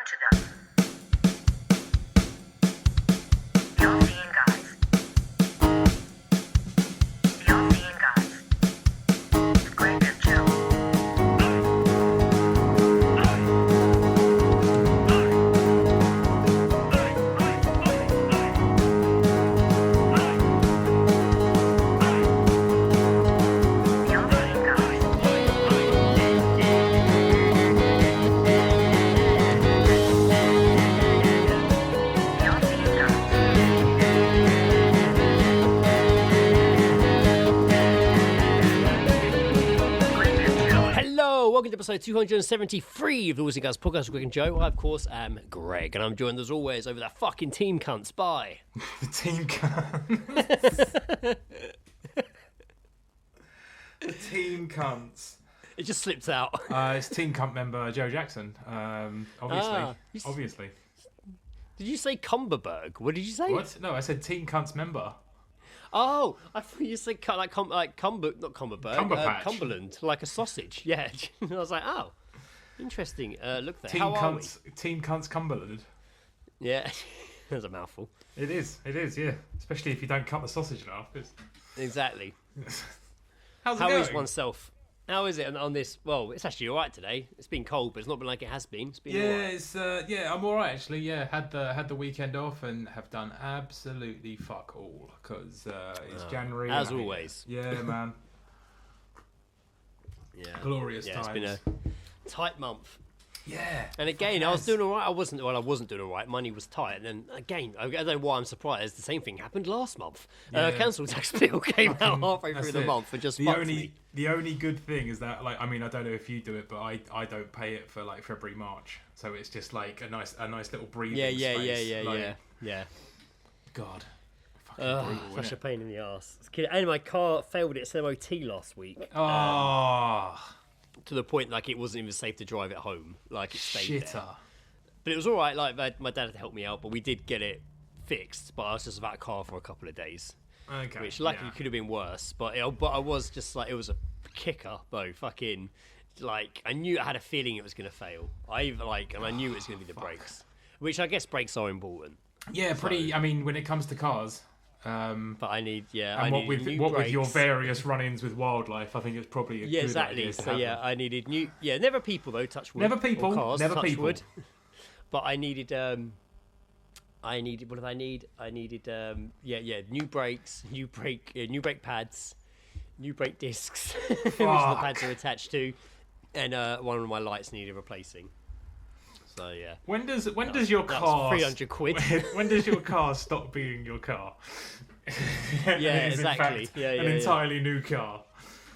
to them. The All-Seeing Guys. The All-Seeing Guys. With Greg and Joe. The All-Seeing Guys. The All-Seeing Guys. Greg and Joe. Hello, welcome to episode 273 of the All-Seeing Guys podcast with Greg and Joe. I, of course, am Greg, and I'm joined as always over that fucking team cunts by. The team cunts. The team cunts. It just slipped out. It's team cunt member Joe Jackson. Obviously. Ah, you s- Obviously. Did you say Cumberberg? What did you say? What? No, I said team cunts member. Oh, I thought you said not Cumberberg, Cumberpatch. Cumberland, like a sausage. Yeah, I was like, oh, interesting. Look there. Team How are we? cunts. Team cunts Cumberland. Yeah, that's a mouthful. It is. Yeah. Especially if you don't cut the sausage enough. Exactly. How's it How going? is oneself? How is it on this? Well, it's actually all right today. It's been cold, but it's not been like it has been. It's been all Yeah, right. it's I'm all right actually. Yeah, had the weekend off and have done absolutely fuck all because it's January. as and always. Yeah, man. Yeah. Glorious Yeah, times. it's been a tight month. Yeah. And again, fucking I was has. doing all right. I wasn't doing all right. Money was tight. And then again, I don't know why I'm surprised. The same thing happened last month. Yeah. Council tax bill came out halfway That's through the it. month and just the fucked only me. the only good thing is that, like, I mean, I don't know if you do it, but I don't pay it for like February, March, so it's just like a nice little breathing space. Like, Yeah. God, fucking brutal, Such a innit? pain in the ass. And my car failed its MOT last week Oh, to the point like it wasn't even safe to drive it home. Like it stayed there. shitter. But it was all right. Like my dad had to help me out, but we did get it fixed. But I was just without a car for a couple of days. Okay, Which luckily yeah. could have been worse, but I was just like, it was a kicker though. Fucking, like, I knew, I had a feeling it was going to fail. And I knew it was going to be the brakes, which I guess brakes are important. Yeah, pretty. I mean, when it comes to cars, But I need, and what with new with your brakes. various run-ins with wildlife, I think it's probably a Yeah, good exactly. idea to So have yeah, them. I needed new. Yeah, never people though. Touch wood. Never people, Or cars, never touch people. Wood. But I needed. I needed. What did I need? I needed. New brakes, new brake pads, new brake discs, which the Fuck. pads are attached to, and one of my lights needed replacing. So yeah. When does your That car was 300 quid. when does your car stop being your car? Yeah, It is, in exactly. fact, Yeah, an yeah. entirely new car.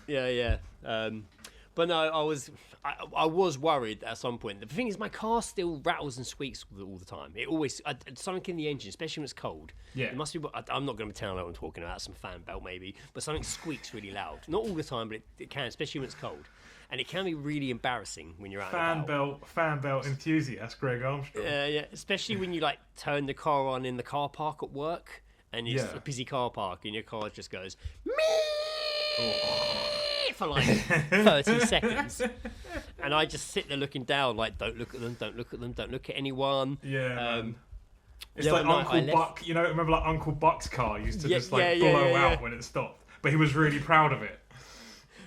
Yeah. But no, I was worried at some point. The thing is, my car still rattles and squeaks all the time. It always something in the engine, especially when it's cold. Yeah. It must be. I'm not going to pretend I know what I'm talking about. Some fan belt maybe, but something squeaks really loud. Not all the time, but it can, especially when it's cold. And it can be really embarrassing when you're out and about. Fan belt enthusiast, Greg Armstrong. Yeah, especially when you like turn the car on in the car park at work, and it's Yeah. a busy car park, and your car just goes Oh. for like 30 seconds, and I just sit there looking down, like, don't look at them, don't look at them, don't look at anyone. Yeah, man. It's the like other night I Uncle left- Buck. You know, remember like Uncle Buck's car used to Yeah, just like yeah, blow yeah, out yeah. when it stopped, but he was really proud of it.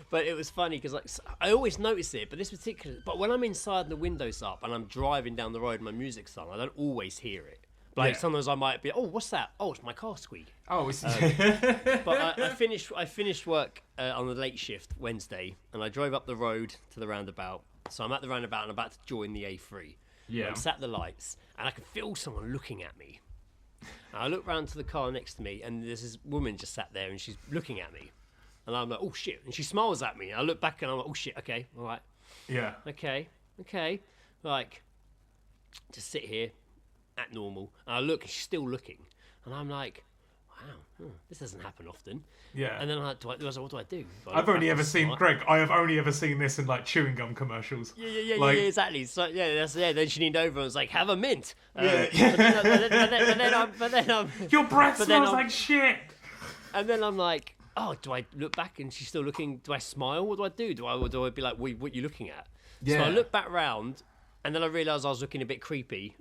But it was funny because like I always notice it, but this particular, but when I'm inside and the windows up and I'm driving down the road and my music's on, I don't always hear it. Like Yeah. sometimes I might be, oh, what's that? Oh, it's my car squeak. Oh, it's But I finished work on the late shift Wednesday, and I drove up the road to the roundabout. So I'm at the roundabout and I'm about to join the A3. Yeah. I'm sat at the lights, and I can feel someone looking at me. And I look round to the car next to me, and there's this woman just sat there, and she's looking at me. And I'm like, oh shit! And she smiles at me. And I look back, and I'm like, oh shit! Okay, all right, yeah. okay. Like, just sit here, act normal. And I look, and she's still looking, and I'm like, wow, this doesn't happen often. Yeah. And then I was like, what do I do? Do I I've look only back ever and seen smile? Greg. I have only ever seen this in like chewing gum commercials. Yeah, Like- exactly. So then she leaned over and was like, "Have a mint." Yeah. But then Your breath But then smells I'm- like shit. and then I'm like, oh, do I look back and she's still looking? Do I smile? What do I do? Do I be like, what are you looking at? So Yeah. I look back round And then I realised I was looking a bit creepy,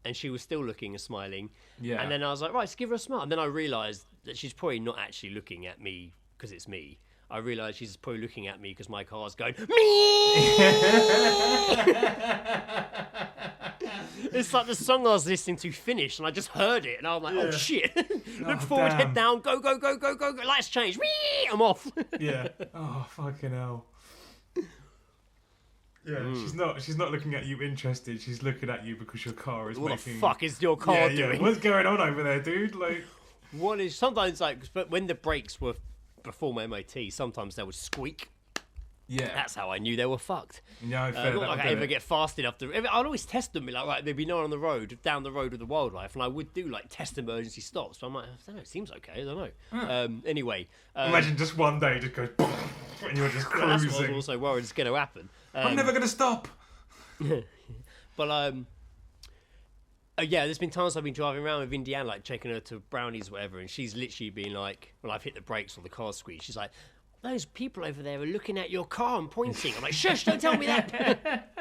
and she was still looking and smiling. Yeah. And then I was like, right, let's give her a smile. And then I realised that she's probably not actually looking at me because it's me. I realised she's probably looking at me because my car's going, me! It's like the song I was listening to finished, and I just heard it, and I was like, oh, shit. Look forward, damn. head down, go, go, go, go, go, go, lights change, whee! I'm off. Yeah. Oh, fucking hell. Yeah, she's not looking at you interested. She's looking at you because your car is What making... the fuck is your car doing? What's going on over there, dude? Like, What is... Sometimes, like, but when the brakes were before my MOT, sometimes they would squeak. yeah. That's how I knew they were fucked. No, fair. Not like I ever get fast enough to... I'd always test them, be like, right, there'd be no one on the road, down the road with the wildlife, and I would do, like, test emergency stops. But I'm like, I don't know, it seems okay, I don't know. Anyway... Imagine just one day just goes... and you're just cruising. That's what I was also worried is going to happen. I'm never going to stop. But, yeah, there's been times I've been driving around with Indiana, like, taking her to Brownies or whatever, and she's literally been like, when I've hit the brakes or the car squeeze, she's like, those people over there are looking at your car and pointing. I'm like, shush, don't tell me that.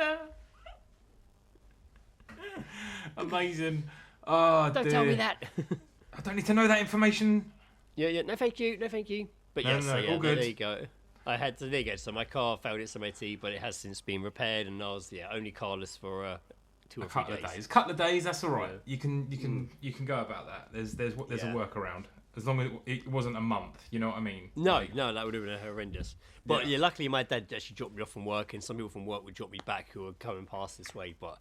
Amazing. Oh, Don't tell me that. I don't need to know that information. Yeah, no thank you, no thank you. But No, yes, no, so, yeah, all good. there you go. There you go. So my car failed its MOT, but it has since been repaired, and I was only carless for 2 or 3 days. Couple of days, that's all right. You can go about that. There's a workaround. As long as it wasn't a month, you know what I mean? No, that would have been horrendous. But yeah, luckily my dad actually dropped me off from work, and some people from work would drop me back who were coming past this way. But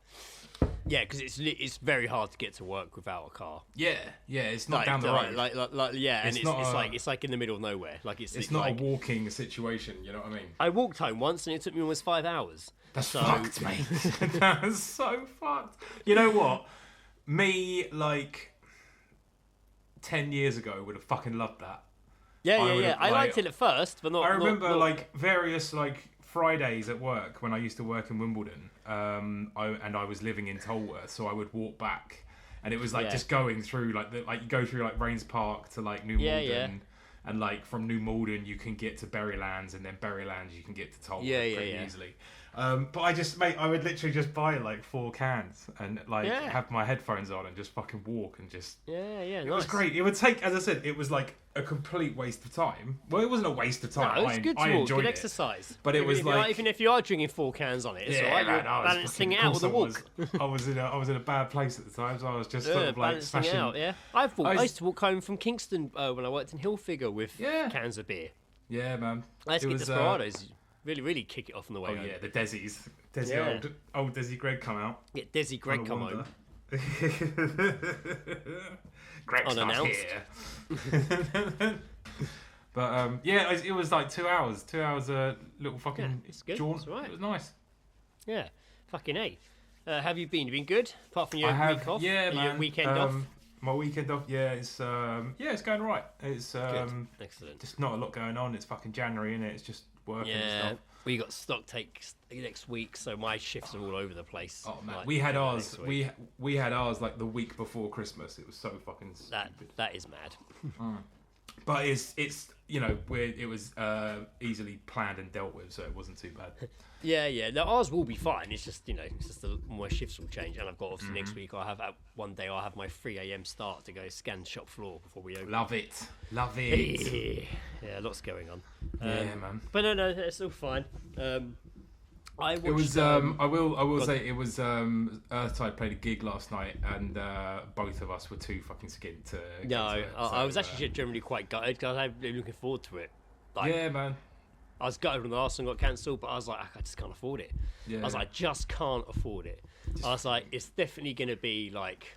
yeah, because it's very hard to get to work without a car. Yeah, it's not down the road. It's like in the middle of nowhere. Like it's not a walking situation. You know what I mean? I walked home once, and it took me almost 5 hours. That's fucked, mate. That's so fucked. You know what? Me, like 10 years ago, would have fucking loved that. Yeah. I liked it at first, but not. I remember like various like Fridays at work when I used to work in Wimbledon. I was living in Tolworth, so I would walk back, and it was like just going through you go through like Rains Park to like New Malden. And like from New Malden you can get to Berrylands, and then Berrylands you can get to Tolworth pretty easily. But I would literally just buy like 4 cans and have my headphones on and just fucking walk and just It was great. It would take, as I said, it was like a complete waste of time. Well, it wasn't a waste of time. No, it was good to walk, enjoyed good it. exercise. But it was like, even if you are drinking 4 cans on it, it's alright. You're balancing it out with a walk. I was in a bad place at the time, so I was just sort of like balancing smashing. it out. Yeah, I used to walk home from Kingston when I worked in Hilfiger with cans of beer. Yeah, man. I used to get Desperados. Really kick it off on the way home. Yeah, the Desi's. Old Desi Greg come out. Get Desi Greg come home. Greg's not here. But it was like 2 hours. 2 hours little fucking jaunt. Right. It was nice. Yeah, fucking A. Have you been? You been good? Apart from your week off? Yeah, man. Your weekend off? My weekend off, it's going right. It's excellent. Just not a lot going on. It's fucking January, innit? It's just working and stuff. We got stock takes next week, so my shifts are all over the place. Oh man, we had ours. We had ours like the week before Christmas. It was so fucking stupid. That is mad. But it's it was easily planned and dealt with, so it wasn't too bad. Yeah. No, ours will be fine. It's just my shifts will change, and I've got obviously next week. I'll have one day. I'll have my 3 a.m. start to go scan shop floor before we open. Love it. Yeah, lots going on. Yeah, man. But no, it's all fine. I watched, it was. I will say it was. Earthtide played a gig last night, and both of us were too fucking skint to. No, I was actually generally quite gutted because I've been looking forward to it. Yeah, man. I was gutted when the last one got cancelled, but I was like, I just can't afford it. Yeah. I was like, I just can't afford it. I was like, it's definitely going to be like,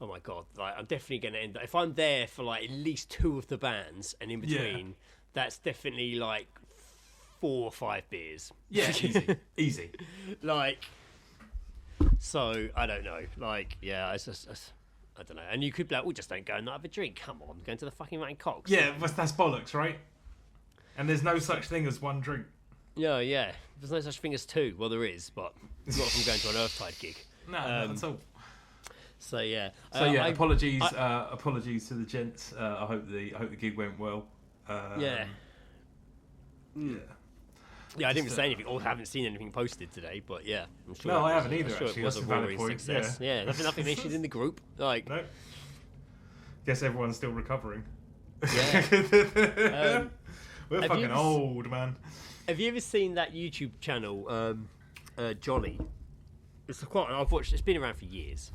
oh my God, like I'm definitely going to end up, if I'm there for like at least 2 of the bands and in between, that's definitely like 4 or 5 beers. Yeah, easy. Like, so, I don't know. Like, yeah, it's just, I don't know. And you could be like, oh, just don't go and not have a drink. Come on, going to the fucking Mountain Cocks. Yeah, but that's bollocks, right? And there's no such thing as 1 drink. Yeah. There's no such thing as 2. Well, there is, but not if I'm going to an Earthtide gig. No, not at all. So yeah. Apologies to the gents. I hope the gig went well. Yeah. Yeah, I didn't even say anything, or haven't seen anything posted today, but yeah, I'm sure. No, I was- haven't either, I'm sure actually. it was That's a a valid roaring point, success. Yeah, nothing mentioned in the group. Like, No. Guess everyone's still recovering. yeah. We're have you fucking ever old, man. Have you ever seen that YouTube channel, Jolly? It's quite. I've watched. It's been around for years.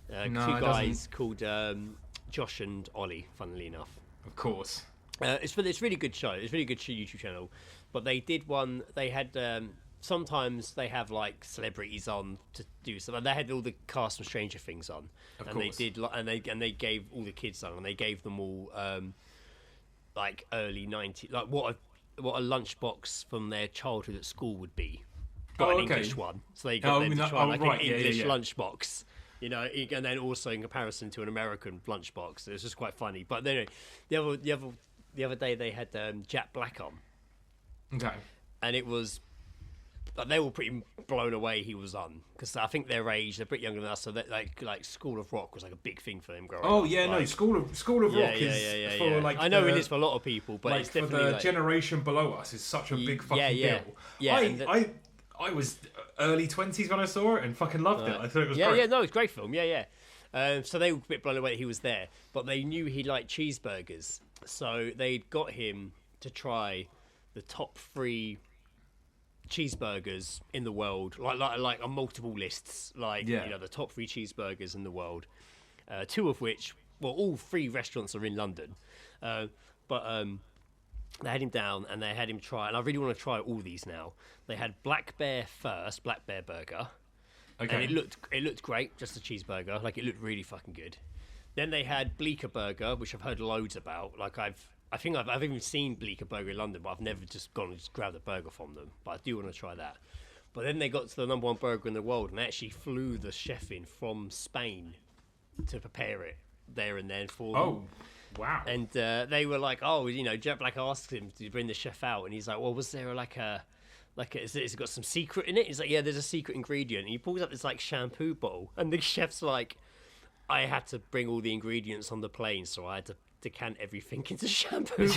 No, Two it guys called Josh and Ollie. Funnily enough, Of course. it's a really good show. It's a really good YouTube channel. But they did one. They had sometimes they have like celebrities on to do stuff. And they had all the cast from Stranger Things on, Of and course. they did. And they gave all the kids on, and they gave them all like early 90s, like what a lunchbox from their childhood at school would be. Got an English one, so they got them to try like an English lunchbox. You know, and then also in comparison to an American lunchbox, it's just quite funny. But then the other day they had Jack Black on, Okay. and it was like they were pretty blown away he was on, because I think their age, they're pretty younger than us, so that like School of Rock was like a big thing for them growing up. Oh yeah, like, no, School of Rock is for like I know the, it is for a lot of people, but like it's for definitely the like, generation below us is such a big fucking deal. Yeah, I was early 20s when I saw it and fucking loved it. I thought it was yeah, great. yeah, no, it's a great film. Yeah. So they were a bit blown away that he was there, but they knew he liked cheeseburgers, so they'd got him to try the top 3 cheeseburgers in the world, like on multiple lists, like Yeah. you know, the top 3 cheeseburgers in the world. 2 of which, well, all 3 restaurants are in London, but they had him down and they had him try, and I really want to try all these now. They had Black Bear first, Black Bear burger. Okay. And it looked great, just a cheeseburger. Like, it looked really fucking good. Then they had Bleecker Burger, which I've heard loads about. Like, I think I've even seen Bleecker Burger in London, but I've never just gone and just grabbed a burger from them. But I do want to try that. But then they got to the number 1 burger in the world, and they actually flew the chef in from Spain to prepare it there and then for them. Oh, wow. And they were like, oh, you know, Jack Black asked him to bring the chef out, and he's like, well, was there has it got some secret in it? He's like, yeah, there's a secret ingredient. And he pulls up this like shampoo bottle, and the chef's like, I had to bring all the ingredients on the plane, so I had to decant everything into shampoo.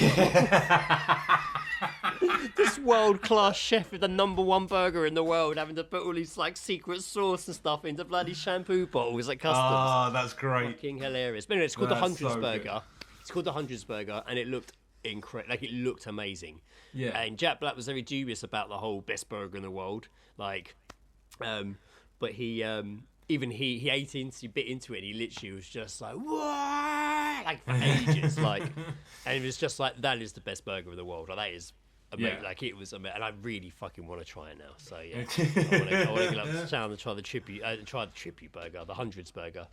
This world-class chef with the number 1 burger in the world having to put all these like secret sauce and stuff into bloody shampoo bottles at customs. Oh, that's great. Fucking hilarious. But anyway, it's called the That's Hundreds so Burger. good. It's called the Hundreds Burger, and it looked incredible. Like, it looked amazing. Yeah. And Jack Black was very dubious about the whole best burger in the world. Like, but he even he ate into, bit into it. And he literally was just like, what? Like, for ages. Like, and it was just like, that is the best burger in the world. Like, that is amazing. Yeah. Like, it was amazing. And I really fucking want to try it now. So yeah, I want to go up to town and try the tribute burger, the Hundreds Burger.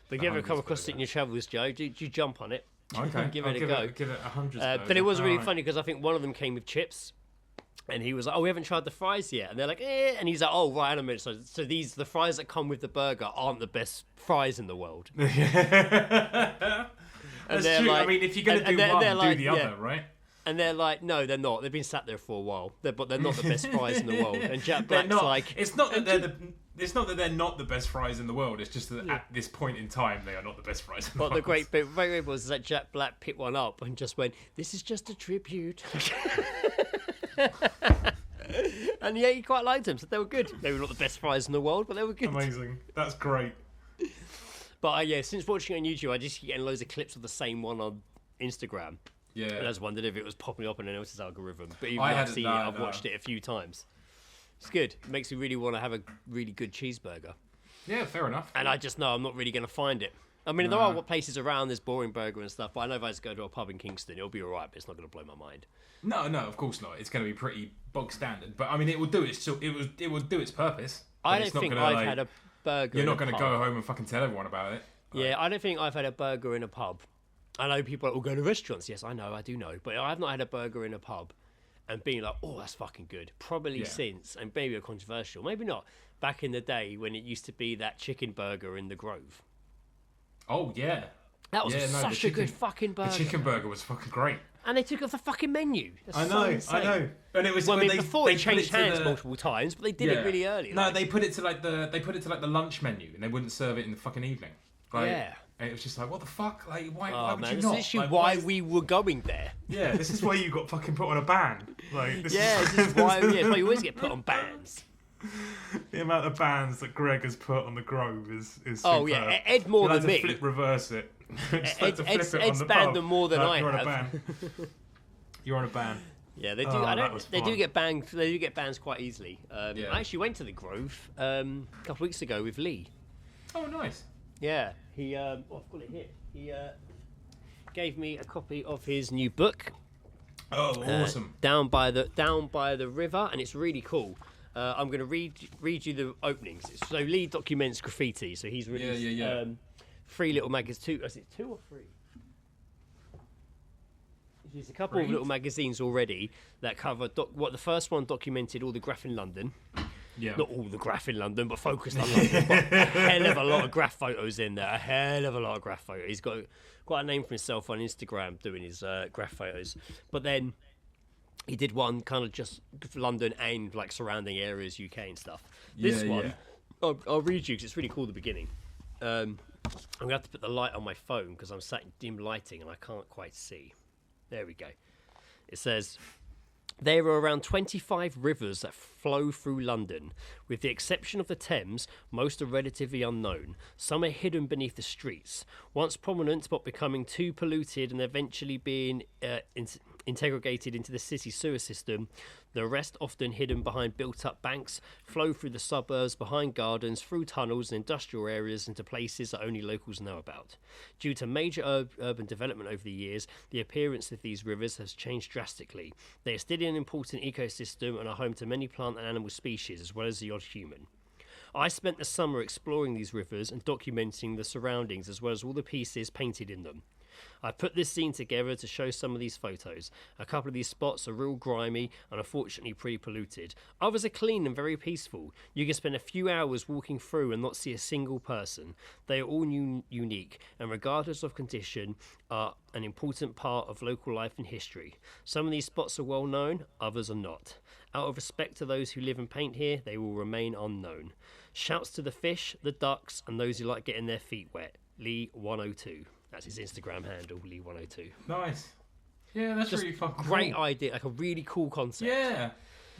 But if you ever come across it in your travels, Joe, do you jump on it? Okay. Give I'll it a go. Give it 100. But it was really funny because I think one of them came with chips, and he was like, "Oh, we haven't tried the fries yet," and they're like, "Eh," and he's like, "Oh, right, in a minute. So the fries that come with the burger aren't the best fries in the world." That's they're true. like- I mean, if you're going to and do they're- one, they're do like, the yeah. other, right? And they're like, "No, they're not. They've been sat there for a while, but they're not the best fries in the world." And Jack They're Black's not. like, It's not that they're It's not that they're not the best fries in the world. It's just that at this point in time, they are not the best fries in the world. But the great bit was that Jack Black picked one up and just went, "This is just a tribute." And yeah, he quite liked them, so they were good. They were not the best fries in the world, but they were good. Amazing. That's great. But yeah, since watching it on YouTube, I just keep getting loads of clips of the same one on Instagram. Yeah. And I just wondered if it was popping up in anyone else's algorithm. But even I though I've hadn't- seen no, it, I've no. watched it a few times. It's good. It makes me really want to have a really good cheeseburger. Yeah, fair enough. And I just know I'm not really going to find it. I mean, there are places around, there's Boring Burger and stuff, but I know if I just go to a pub in Kingston, it'll be alright, but it's not going to blow my mind. No, of course not. It's going to be pretty bog standard. But I mean, it will do its purpose. But I don't it's not think gonna, I've had a burger You're in not a going to pub. go home and fucking tell everyone about it. Yeah, I don't think I've had a burger in a pub. I know people will go to restaurants. Yes, I know, I do know. But I've not had a burger in a pub and being like, oh, that's fucking good. Probably Yeah. since, and maybe a controversial, maybe not, back in the day when it used to be that chicken burger in the Grove. Oh, yeah. That was Yeah, no, such the a good chicken- fucking burger. The chicken burger was fucking great. And they took it off the fucking menu. That's so insane. And it was Well, I when mean, before they it put changed to hands the- multiple times, but they did it really early. No, like. they put it to like the lunch menu, and they wouldn't serve it in the fucking evening. Like, Yeah. And it was just like, what the fuck? Like, why Oh would man, you this not? is literally Like, why we were going there. Yeah, this is why you got fucking put on a ban. Like, this This is why. Yeah, it's why you always get put on bans. The amount of bans that Greg has put on the Grove is Oh superb. yeah, Ed more You'll than have to me. reverse it. Just like to flip it on Ed's the banned pub. them more than No, I you're have. On a ban. You're on a ban. Yeah, they do. Oh, I that was don't. They do fun. get banned. They do get bans quite easily. Yeah. I actually went to the Grove a couple of weeks ago with Lee. Oh, nice. Yeah, he. I've got it here. He gave me a copy of his new book. Oh, awesome. Down by the river, and it's really cool. I'm going to read you the openings. So Lee documents graffiti. So he's released Yeah. 3 little magazines. Is it 2 or 3? There's a couple of little magazines already that cover what the first one documented all the graph in London. Yeah. Not all the graph in London, but focused on London. But a hell of a lot of graph photos in there. A hell of a lot of graph photos. He's got quite a name for himself on Instagram doing his graph photos. But then he did one kind of just for London and like surrounding areas, UK and stuff. This one, I'll read you because it's really cool at the beginning. I'm going to have to put the light on my phone because I'm sat in dim lighting and I can't quite see. There we go. It says, there are around 25 rivers that flow through London. With the exception of the Thames, most are relatively unknown. Some are hidden beneath the streets. Once prominent but becoming too polluted and eventually being integrated into the city sewer system, the rest often hidden behind built-up banks, flow through the suburbs, behind gardens, through tunnels and industrial areas into places that only locals know about. Due to major urban development over the years, the appearance of these rivers has changed drastically. They are still an important ecosystem and are home to many plant and animal species, as well as the odd human. I spent the summer exploring these rivers and documenting the surroundings, as well as all the pieces painted in them. I put this scene together to show some of these photos. A couple of these spots are real grimy and unfortunately pretty polluted. Others are clean and very peaceful. You can spend a few hours walking through and not see a single person. They are all unique and regardless of condition are an important part of local life and history. Some of these spots are well known, others are not. Out of respect to those who live and paint here, they will remain unknown. Shouts to the fish, the ducks and those who like getting their feet wet. Lee102. That's his Instagram handle, Lee102. Nice. Yeah, that's Just really fucking great cool. idea, like a really cool concept. Yeah.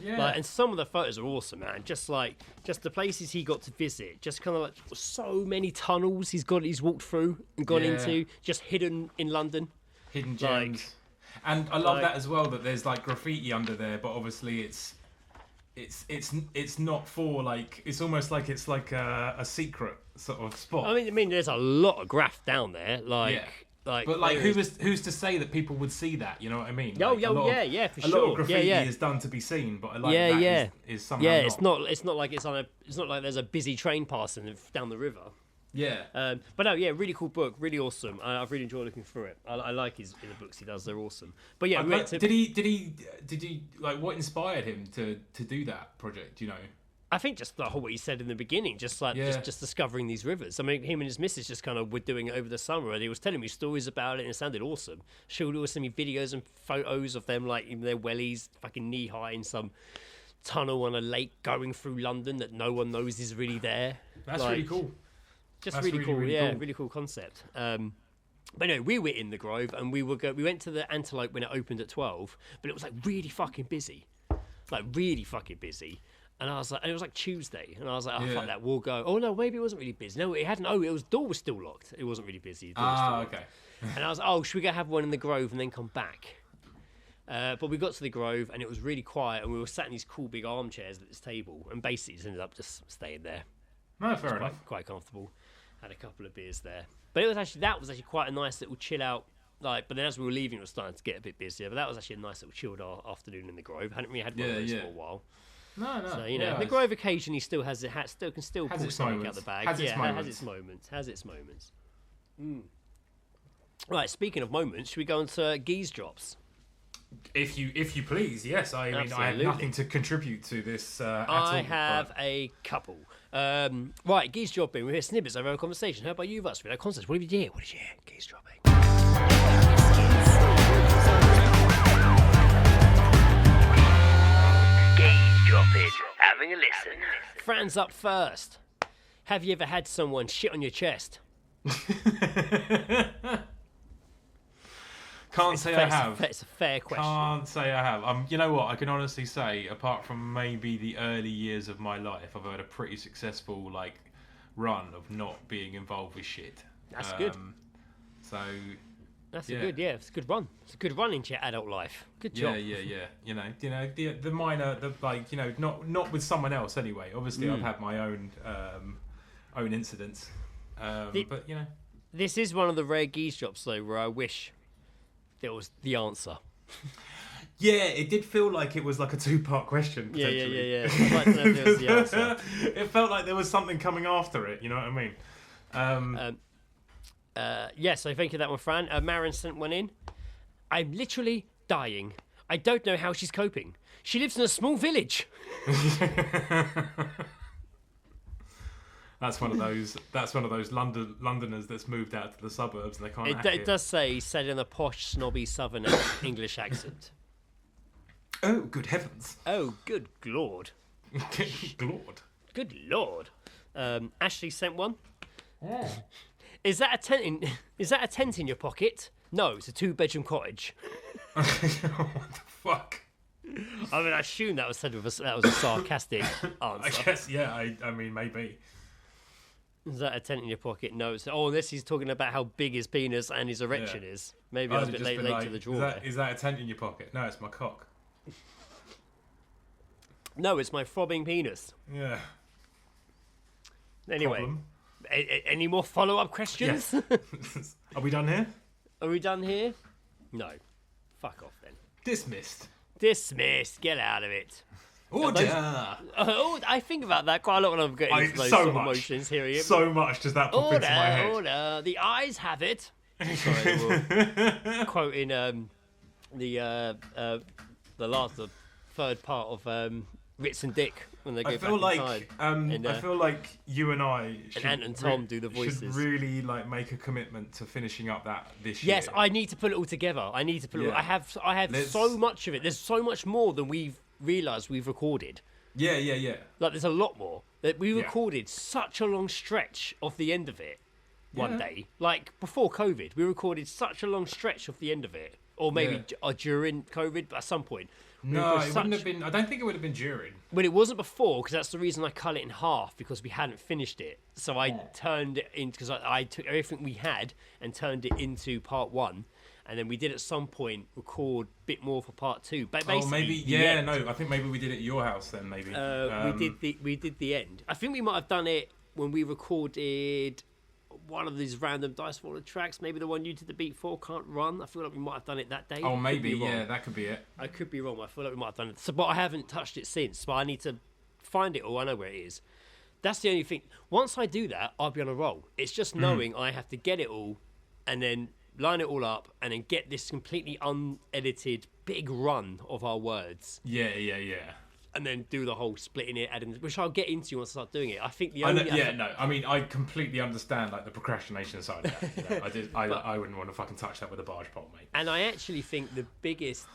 Yeah. Like, and some of the photos are awesome, man. Just the places he got to visit, just kind of like so many tunnels he's walked through and gone into, just hidden in London. Hidden gems. Like, and I love that as well, that there's like graffiti under there, but obviously it's not for like, it's almost like it's like a secret sort of spot. I mean, there's a lot of graph down there, but like, who's to say that people would see that? You know what I mean? For a sure. lot of graffiti is done to be seen, but is somehow yeah. not. It's not like it's not like there's a busy train passing down the river. Yeah. But no, yeah, really cool book, really awesome. I've really enjoyed looking through it. I like the books he does; they're awesome. But yeah, did he like, what inspired him to do that project? You know. I think just the whole what he said in the beginning, just discovering these rivers. I mean, him and his missus just kind of were doing it over the summer, and he was telling me stories about it, and it sounded awesome. She would always send me videos and photos of them, like in their wellies, fucking knee high in some tunnel on a lake going through London that no one knows is really there. That's really cool. Just really cool, really cool concept. But no, we were in the Grove, and we went to the Antelope when it opened at 12, but it was like really fucking busy. And I was like, and it was like Tuesday, and I was like, fuck that, we'll go. Oh no, maybe it wasn't really busy. No, it hadn't. Oh, door was still locked. It wasn't really busy. Okay. And I was like, should we go have one in the Grove and then come back? But we got to the Grove, and it was really quiet, and we were sat in these cool big armchairs at this table, and basically just ended up just staying there. No, fair enough. Quite comfortable. Had a couple of beers there, but that was actually quite a nice little chill out. But then as we were leaving, it was starting to get a bit busier. But that was actually a nice little chilled afternoon in the Grove. Hadn't really had one of those for a while. No. So the Grove occasionally still has it. Can still pull something out the bag. Has its moments. Has its moments. Right. Speaking of moments, should we go on to Geezedrops? If you please, yes. I mean, I have nothing to contribute to this. I have a couple. Right, Geezedropping. We hear snippets of our conversation. How about you, Russ? Our concept. What did you hear? Geezedropping. Geezedropping. Having a listen. Fran's up first. Have you ever had someone shit on your chest? Can't say I have. It's a fair question. Can't say I have. You know what? I can honestly say, apart from maybe the early years of my life, I've had a pretty successful run of not being involved with shit. That's good. So That's it's a good run. It's a good run into your adult life. Good job. Yeah. You know, the minor, not with someone else anyway. Obviously, I've had my own incidents, but you know, this is one of the rare geese drops though where I wish there was the answer. Yeah, it did feel like it was like a two-part question. Yeah. I'd like to know if there was the answer. It felt like there was something coming after it. You know what I mean? So thank you for that one, Fran. Marin sent one in. I'm literally dying. I don't know how she's coping. She lives in a small village. That's one of those Londoners that's moved out to the suburbs and they can't. It does say said in a posh, snobby Southern English accent. Oh, good heavens! Oh, good lord! Lord! Good lord! Ashley sent one. Oh. Is that a tent in your pocket? No, it's a 2-bedroom cottage. What the fuck? I mean, I assume that was said with that was a sarcastic answer. I guess, yeah. I mean, maybe. Is that a tent in your pocket? No. Unless he's talking about how big his penis and his erection is. Maybe I was a bit late to the draw. Is that a tent in your pocket? No, it's my cock. No, it's my throbbing penis. Yeah. Anyway, any more follow-up questions? Yes. Are we done here? Are we done here? No. Fuck off then. Dismissed. Get out of it. Order. I think about that quite a lot when I'm getting into those sort of emotions here. So much does that pop into my head. Order. The eyes have it. Sorry, we're quoting the third part of Ritz and Dick when they go back in time. I feel like you and I and Ant and Tom do the voices. Should really make a commitment to finishing up that this year. Yes, I need to put it all together. I have so much of it. There's so much more than we've realised we've recorded. Yeah. Like there's a lot more. That we recorded such a long stretch of the end of it one day. Like before COVID, we recorded such a long stretch of the end of it. Or maybe during COVID, but at some point. No, it wouldn't have been. I don't think it would have been during. But it wasn't before, because that's the reason I cut it in half, because we hadn't finished it. So I turned it in, because I took everything we had and turned it into part 1. And then we did at some point record a bit more for part 2. But basically, I think maybe we did it at your house then. Maybe we did the end. I think we might have done it when we recorded one of these random Dice Roller tracks, maybe the one you did the beat for, Can't Run. I feel like we might have done it that day. Oh, maybe, that could be it. I could be wrong. I feel like we might have done it. But I haven't touched it since, but I need to find it all. I know where it is. That's the only thing. Once I do that, I'll be on a roll. It's just knowing I have to get it all and then line it all up and then get this completely unedited big run of our words. Yeah. And then do the whole splitting it, adding, which I'll get into once I start doing it. I think I mean, I completely understand the procrastination side of that. You know, I wouldn't want to fucking touch that with a barge pole, mate. And I actually think the biggest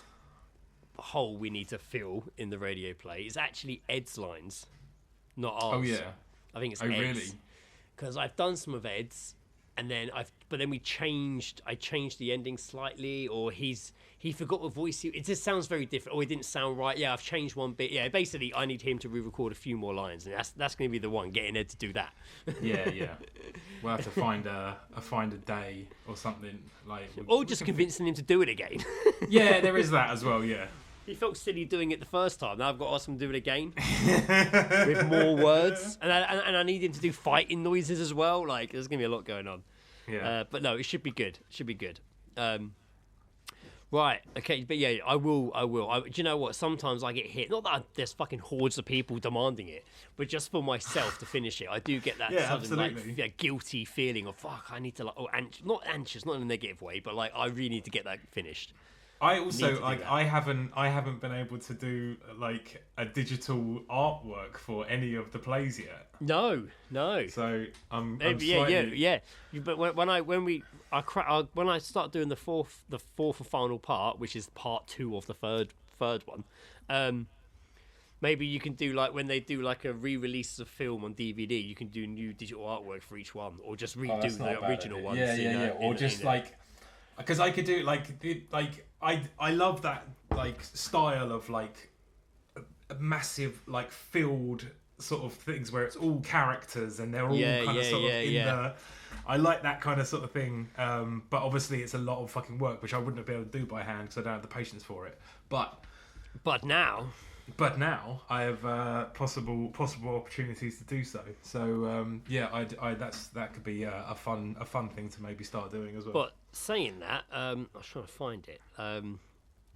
hole we need to fill in the radio play is actually Ed's lines, not ours. Oh yeah, I think it's Ed's. Really? Because I've done some of Ed's, and then I changed the ending slightly, or he forgot the voice. It just sounds very different, or it didn't sound right. Yeah, I've changed one bit. Yeah, basically, I need him to re-record a few more lines, and that's going to be the one, getting Ed to do that. Yeah. We'll have to find a day or something or just convincing him to do it again. Yeah, there is that as well. Yeah. He felt silly doing it the first time. Now I've got to ask him to do it again with more words, and I need him to do fighting noises as well. Like, there's gonna be a lot going on. Yeah. But no, it should be good. Right. Okay. But yeah, I will. Do you know what? Sometimes I get hit. Not that there's fucking hordes of people demanding it, but just for myself to finish it, I do get that sudden guilty feeling of fuck. I need to not anxious, not in a negative way, but I really need to get that finished. I also I haven't been able to do a digital artwork for any of the plays yet. No. So I'm slightly... yeah. But when I start doing the fourth and final part, which is part 2 of the third one, Maybe you can do like when they do like a re-release of film on DVD, you can do new digital artwork for each one, or just redo the original ones. Yeah. Or just like, because I could do I love that like style of like a massive like filled sort of things where it's all characters and they're all kind of sort of in the. I like that kind of sort of thing, but obviously it's a lot of fucking work, which I wouldn't be able to do by hand because I don't have the patience for it. But now I have possible opportunities to do so. So that could be a fun thing to maybe start doing as well. But saying that, I was trying to find it.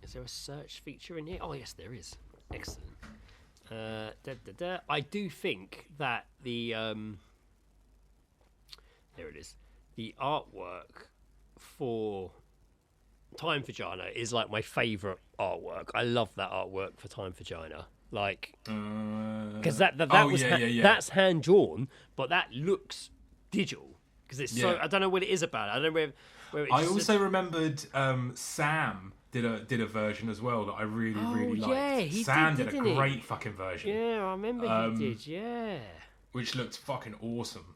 Is there a search feature in here? Oh yes, there is. Excellent. I do think that the there it is. The artwork for Time Vagina is like my favourite artwork. I love that artwork for Time Vagina. Like, because that's hand drawn, but that looks digital because it's so. I don't know what it is about it. I don't know where it's I also remembered Sam did a version as well that I really liked. Yeah, Sam did a great fucking version. Yeah, I remember he did. Yeah, which looked fucking awesome.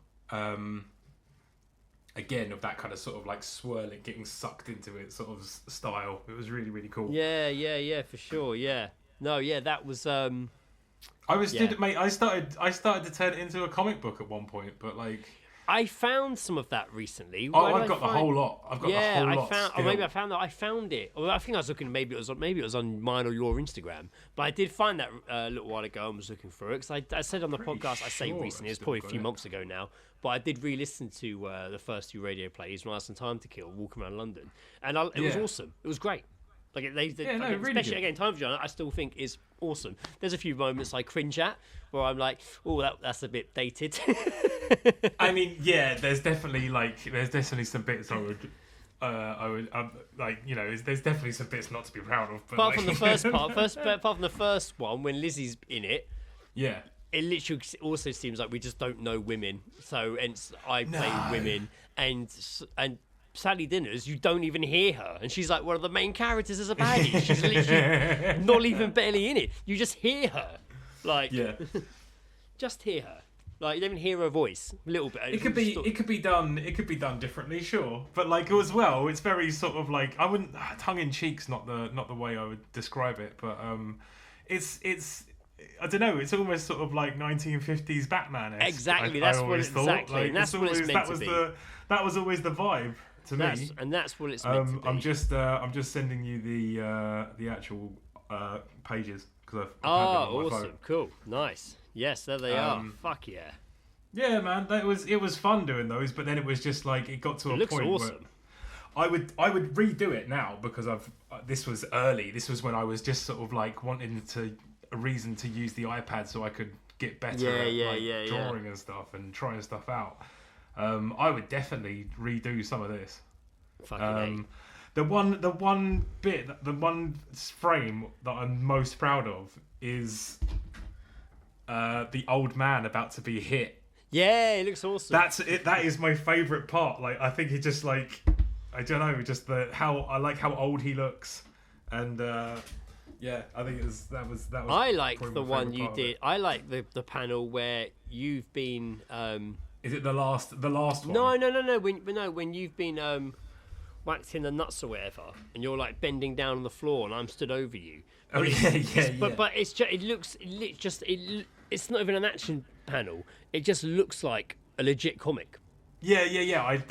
Again, of that kind of sort of like swirling, getting sucked into it sort of style. It was really cool. Yeah, for sure. Yeah, no, yeah, that was. I started to turn it into a comic book at one point, but like. I found some of that recently. I've got the whole lot. Maybe I found that. I found it. Well, I think I was looking. Maybe it was on mine or your Instagram. But I did find that a little while ago. and was looking for it because I said on the podcast. I say recently. It's probably a few months ago now. But I did re-listen to the first 2 radio plays when I had some time to kill, walking around London, and it was awesome. It was great. Like especially again, Time Vagina, I still think is awesome. There's a few moments I cringe at where I'm like, oh, that's a bit dated. I mean, yeah, there's definitely some bits there's definitely some bits not to be proud of. But apart from the first part, apart from the first one when Lizzie's in it, yeah. It literally also seems like we just don't know women. So, I play women, and Sally Dinners, you don't even hear her, and she's like one of the main characters as a baddie. She's literally not even barely in it. You just hear her, like, just hear her. Like you don't even hear her voice. A little bit. It could be done differently, sure. But like as well, it's very sort of like I wouldn't tongue in cheek's not the way I would describe it, but it's. I don't know. It's almost sort of like 1950s Batman. Exactly. That's what it's exactly. And that's what it's meant to be. That was always the vibe to me. And that's what it's meant to be. I'm just sending you the actual pages because I've awesome, phone. Cool, nice. Yes, there they are. Fuck yeah. Yeah, man. It was fun doing those, but then it was just like it got to a point awesome. where I would redo it now because this was early. This was when I was just sort of like wanting a reason to use the iPad so I could get better at drawing and stuff and trying stuff out. I would definitely redo some of this. The one frame that I'm most proud of is the old man about to be hit. Yeah, it looks awesome. That's it. That is my favourite part. Like I think it just like I don't know, just how old he looks, and yeah, I think that was. I like the one you did. I like the panel where you've been. Is it the last one? No. When you've been waxing the nuts or whatever, and you're like bending down on the floor, and I'm stood over you. But But it's just it's not even an action panel. It just looks like a legit comic. Yeah. It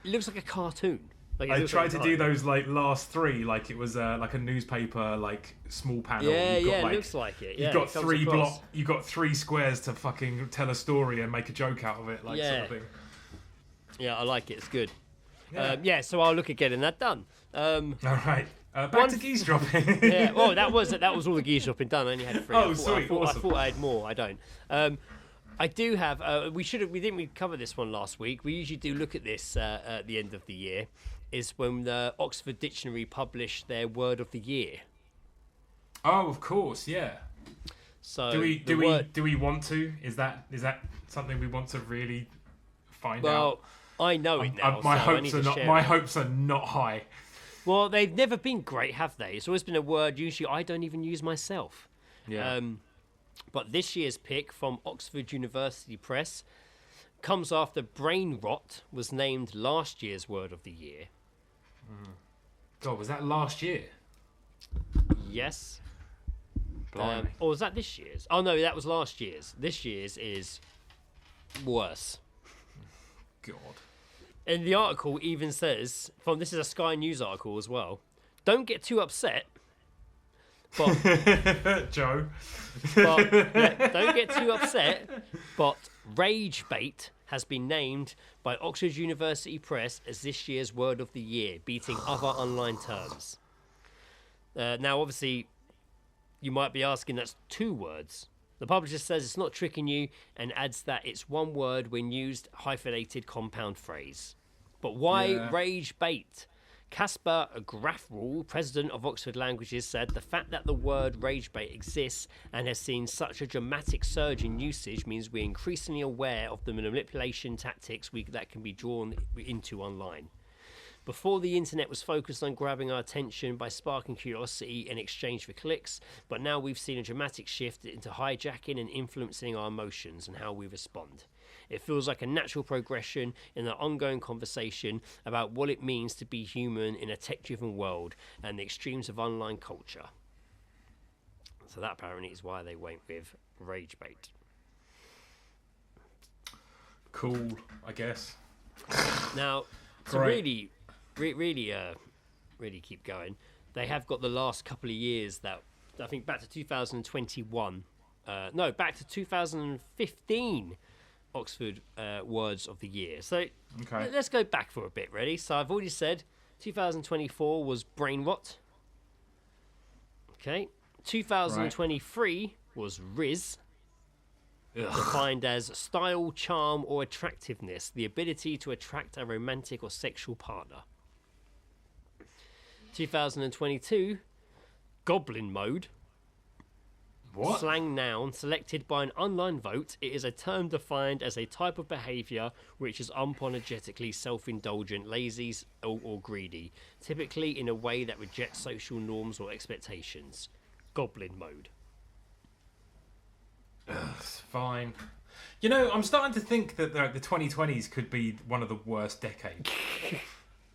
looks like a cartoon. Like I tried to do those like last 3, like it was like a newspaper, like small panel. Yeah, it looks like it. Yeah, you got 3 squares to fucking tell a story and make a joke out of it, like sort of thing. Yeah, I like it. It's good. Yeah, so I'll look at getting that done. All right. Back to Geezedropping. Yeah, well, that was all the Geezedropping done. I only had 3. Sweet. I thought I had more. I don't. I do have. We didn't cover this one last week. We usually do look at this at the end of the year. Is when the Oxford Dictionary publish their word of the year. Oh, of course, yeah. So do we want to? Is that something we want to really find out? Well, I know it now. My hopes are not high. Well, they've never been great, have they? It's always been a word usually I don't even use myself. Yeah. But this year's pick from Oxford University Press comes after brain rot was named last year's word of the year. God, was that last year? Yes. Blimey. Or was that this year's? Oh, no, that was last year's. This year's is worse. God. And the article even says, this is a Sky News article as well, don't get too upset, but Joe. don't get too upset, but rage bait has been named by Oxford University Press as this year's word of the year, beating other online terms. Now, obviously, you might be asking, that's 2 words. The publisher says it's not tricking you and adds that it's 1 word when used hyphenated compound phrase. But why rage bait? Caspar Grafrall, president of Oxford Languages, said the fact that the word rage bait exists and has seen such a dramatic surge in usage means we're increasingly aware of the manipulation tactics that can be drawn into online. Before, the internet was focused on grabbing our attention by sparking curiosity in exchange for clicks, but now we've seen a dramatic shift into hijacking and influencing our emotions and how we respond. It feels like a natural progression in the ongoing conversation about what it means to be human in a tech-driven world and the extremes of online culture. So that apparently is why they went with rage bait. Cool, I guess. Now, to really keep going, they have got the last couple of years that I think back to 2021, back to 2015 Oxford words of the year. So let's go back for a bit, ready? So I've already said 2024 was brain rot. Okay. 2023 was Riz. Defined as style, charm, or attractiveness, the ability to attract a romantic or sexual partner. 2022, goblin mode. What? Slang noun selected by an online vote. It is a term defined as a type of behaviour which is unapologetically self-indulgent, lazy, or greedy, typically in a way that rejects social norms or expectations. Goblin mode. It's fine. You know, I'm starting to think that the 2020s could be one of the worst decades.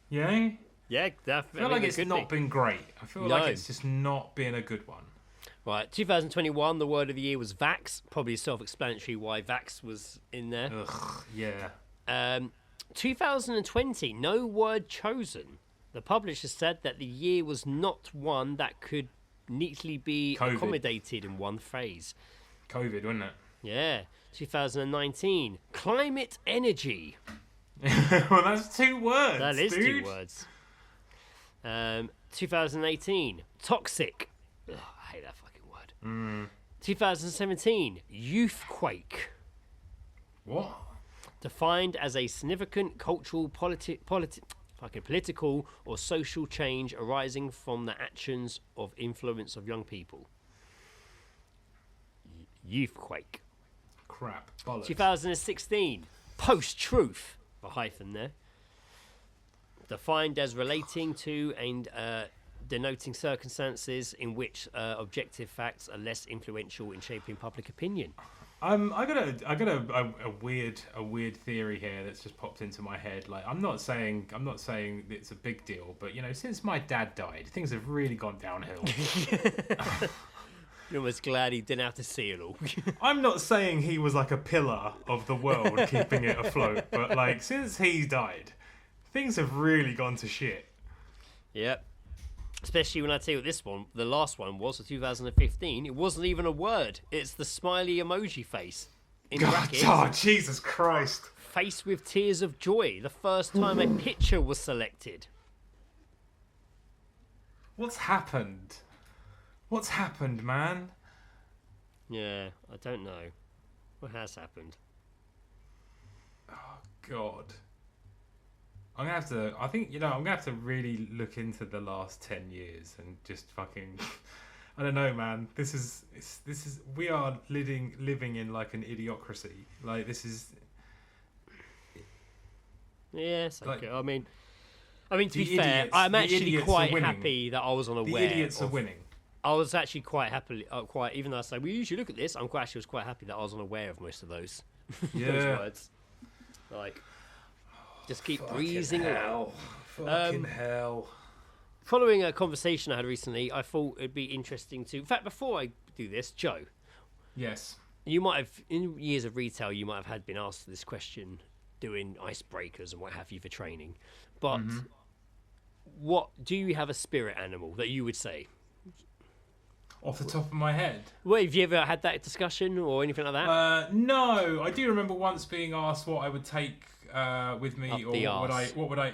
Yeah? Yeah, I definitely. feel like it's not been great. I feel like it's just not been a good one. Right, 2021, the word of the year was vax. Probably self-explanatory why vax was in there. Ugh, yeah. 2020, no word chosen. The publisher said that the year was not one that could neatly be accommodated in one phrase. COVID, wasn't it? Yeah. 2019, climate energy. Well, that's 2 words. That is dude. 2 words. 2018, toxic. Ugh, I hate that fucking word. 2017, youthquake. What? Defined as a significant cultural, political or social change arising from the actions of influence of young people. Youthquake. Crap. Bollocks. 2016, post-truth. A hyphen there. Defined as relating to and denoting circumstances in which objective facts are less influential in shaping public opinion. I got a weird theory here that's just popped into my head. Like, I'm not saying it's a big deal, but you know, since my dad died, things have really gone downhill. You're almost glad he didn't have to see it all. I'm not saying he was like a pillar of the world keeping it afloat, but like since he died, things have really gone to shit. Yep. Especially when I tell you what this one, the last one was for 2015. It wasn't even a word. It's the smiley emoji face. In brackets, oh, Jesus Christ. face with tears of joy. The first time a picture was selected. What's happened? What's happened, man? Yeah, I don't know. What has happened? Oh, God. I'm gonna have to. I think I'm gonna have to really look into the last 10 years and just fucking. I don't know, man. This is. We are living in like an idiocracy. Like this is. Yes, okay. I mean, I mean, to be fair, I'm actually quite happy that I was unaware. The idiots are winning. I was actually quite happily, even though I say, well, you should look at this, was quite happy that I was unaware of most of those, those words. Like, just keep breezing along. Fucking hell. Following a conversation I had recently, I thought it'd be interesting to... In fact, before I do this, Joe. Yes. You might have, in years of retail, you might have been asked this question doing icebreakers and what have you for training. But what do you have a spirit animal that you would say? Off the top of my head. Well, have you ever had that discussion or anything like that? No, I do remember once being asked what I would take with me, Up or the what would I?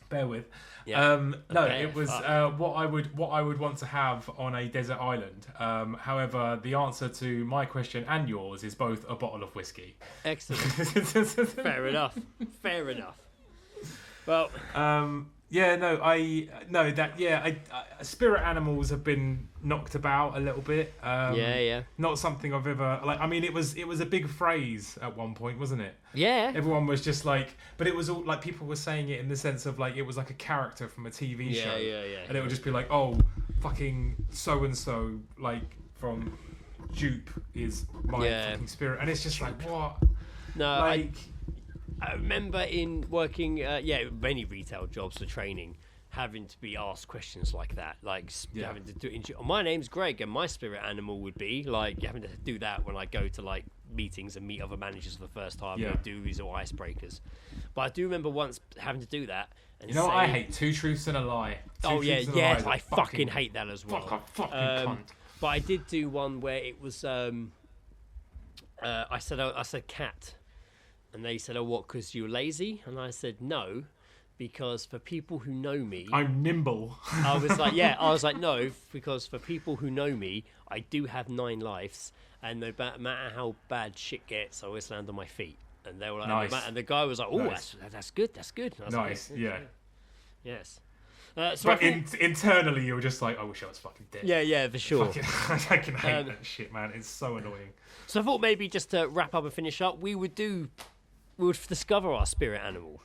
Bear with. Yeah. No, Okay, it was what I would want to have on a desert island. However, the answer to my question and yours is both a bottle of whiskey. Excellent. Fair enough. Fair enough. Well. Spirit animals have been knocked about a little bit. Yeah. Not something I've ever like. I mean, it was a big phrase at one point, wasn't it? Yeah. Everyone was just like, but it was all like people were saying it in the sense of like it was like a character from a TV show. Yeah. And it would just be like, oh, fucking so and so, like from Dupe is my fucking spirit, and it's just like what? No, like. I remember in working, many retail jobs for training, having to be asked questions like that, like having to do. My name's Greg, and my spirit animal would be like having to do that when I go to like meetings and meet other managers for the first time. Yeah. And do these all icebreakers, but I do remember once having to do that. And you know what I hate? 2 truths and a lie. I fucking hate that as well. Fucking cunt. But I did do one where it was. I said cat. And they said, oh, what, because you're lazy? And I said, no, because for people who know me... I'm nimble. I was like, no, because for people who know me, I do have 9 lives, and no matter how bad shit gets, I always land on my feet. And they were like, nice. And the guy was like, oh, nice. that's good. And I was nice, like, yeah. Yes. But internally, you're just like, I wish I was fucking dead. Yeah, for sure. I fucking hate that shit, man. It's so annoying. So I thought maybe just to wrap up and finish up, we would discover our spirit animal.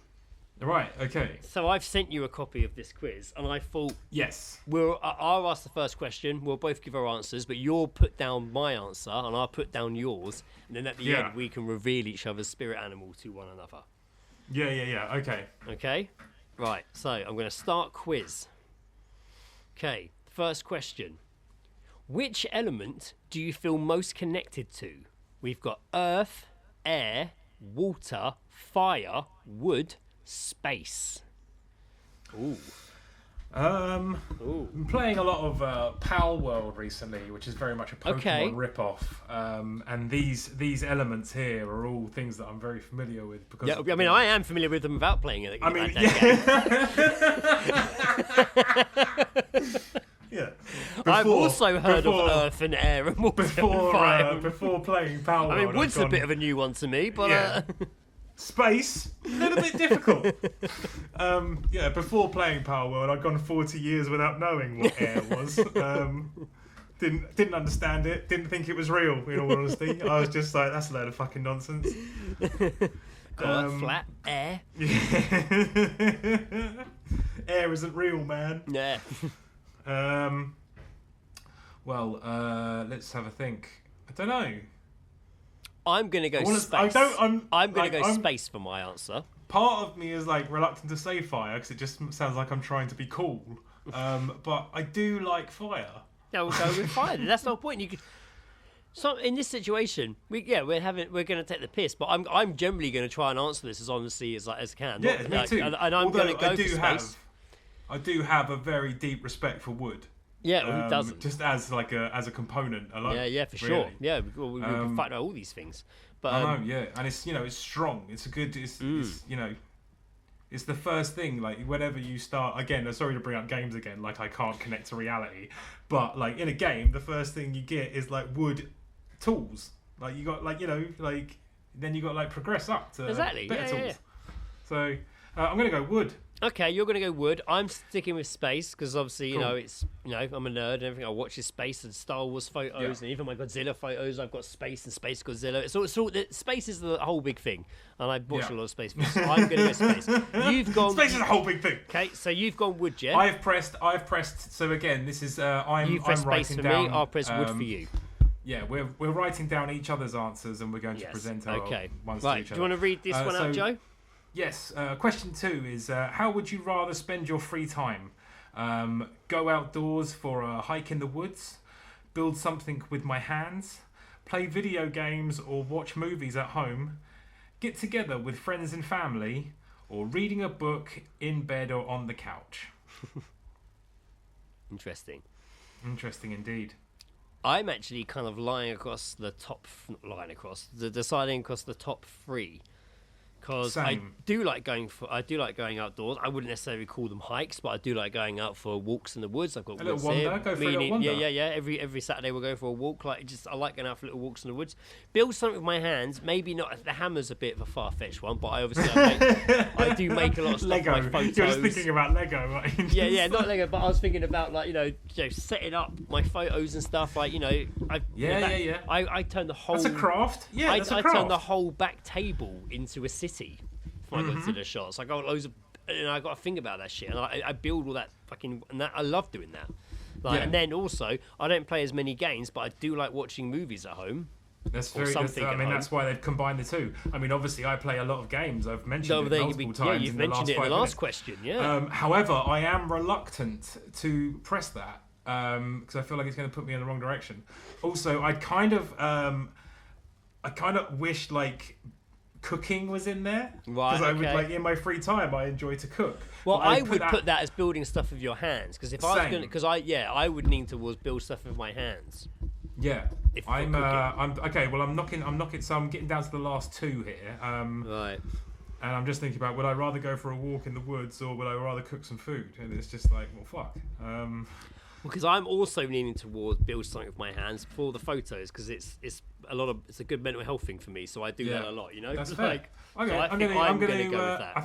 Right, okay. So I've sent you a copy of this quiz, and I thought... Yes. I'll ask the first question, we'll both give our answers, but you'll put down my answer, and I'll put down yours, and then at the end we can reveal each other's spirit animal to one another. Yeah, okay. Okay? Right, so I'm going to start quiz. Okay, first question. Which element do you feel most connected to? We've got earth, air, water, fire, wood, space. Ooh. I'm playing a lot of Pal World recently, which is very much a Pokemon rip-off. And these elements here are all things that I'm very familiar with. Because I am familiar with them without playing it. Yeah. I've also heard of earth and air and water and fire. Before playing Pal World, I mean, wood's a bit of a new one to me, but... Space, a little bit difficult. Before playing Power World, I'd gone 40 years without knowing what air was. Didn't understand it. Didn't think it was real. In all honesty, I was just like, "That's a load of fucking nonsense." Flat air. Air isn't real, man. Yeah. Let's have a think. I don't know. I'm going to go space. I'm going to go space for my answer. Part of me is like reluctant to say fire because it just sounds like I'm trying to be cool. But I do like fire. Yeah, we'll go with fire. That's not the point. You could. So in this situation, we're going to take the piss, but I'm generally going to try and answer this as honestly as I can. Yeah, me too. And I'm going to go for space. I do have a very deep respect for wood. Yeah, who doesn't? Just as a component alone. Yeah, for sure. Yeah, we fight about all these things. But I know, yeah, and it's it's strong. It's a good. It's it's the first thing. Like whenever you start again. Sorry to bring up games again. Like I can't connect to reality, but like in a game, the first thing you get is like wood tools. Like you got then you got like progress up to exactly better tools. Yeah. So I'm going to go wood. Okay, you're going to go wood. I'm sticking with space because obviously, you know, it's I'm a nerd and everything. I watch is space and Star Wars photos and even my Godzilla photos. I've got space and space Godzilla. Space is the whole big thing, and I watch a lot of space. So I'm going to go space. You've gone space is a whole big thing. Okay, so you've gone wood, yeah. I've pressed. So again, this is You press space for down, me. I'll press wood for you. Yeah, we're writing down each other's answers and we're going to present our ones to each other. Do you want to read this one out, Joe? Yes. Question 2 is, how would you rather spend your free time? Go outdoors for a hike in the woods, build something with my hands, play video games or watch movies at home, get together with friends and family, or reading a book in bed or on the couch. Interesting. Interesting indeed. I'm actually kind of deciding across the top 3. Because I do like going outdoors. I wouldn't necessarily call them hikes, but I do like going out for walks in the woods. I've got a little wander. Go for a little wander. Yeah. Every Saturday we'll go for a walk. I like going out for little walks in the woods. Build something with my hands. Maybe not. The hammer's a bit of a far-fetched one, but I do make a lot of stuff. Lego. Like photos. You're just thinking about Lego, right? Yeah, not Lego, but I was thinking about setting up my photos and stuff. I turn the whole. That's a craft. Yeah, I that's a craft. turn the whole back table into a city. If I go to the shots, I got loads of, I got to think about that shit, and I build all that fucking, and that I love doing that. And then also, I don't play as many games, but I do like watching movies at home. That's very good. That's why they've combined the two. I mean, obviously, I play a lot of games. I've mentioned it multiple times. Yeah, you've mentioned it in the last question. Yeah. However, I am reluctant to press that because I feel like it's going to put me in the wrong direction. Also, I kind of wish cooking was in there, right? Because I would in my free time I enjoy to cook. Well, I would put that as building stuff with your hands, because if I was going, I would lean towards build stuff with my hands. Yeah, I'm okay. Well, I'm knocking. So I'm getting down to the last 2 here. Right. And I'm just thinking about, would I rather go for a walk in the woods or would I rather cook some food? And it's just like, well, fuck. Because I'm also leaning towards build something with my hands for the photos, because it's a good mental health thing for me, so I do that a lot, That's fair. Okay, so I'm gonna go with that. I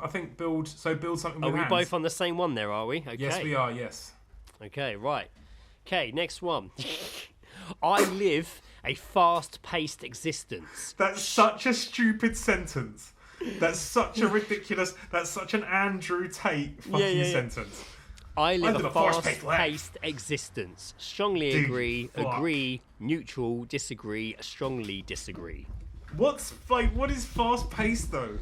think build something with hands. Are we both on the same one there, are we? Okay. Yes, we are, yes. Okay, right. Okay, next one. I live a fast-paced existence. That's such a stupid sentence. That's such a ridiculous, that's such an Andrew Tate fucking sentence. I live a fast-paced existence. Strongly agree, neutral, disagree, strongly disagree. What is fast-paced though?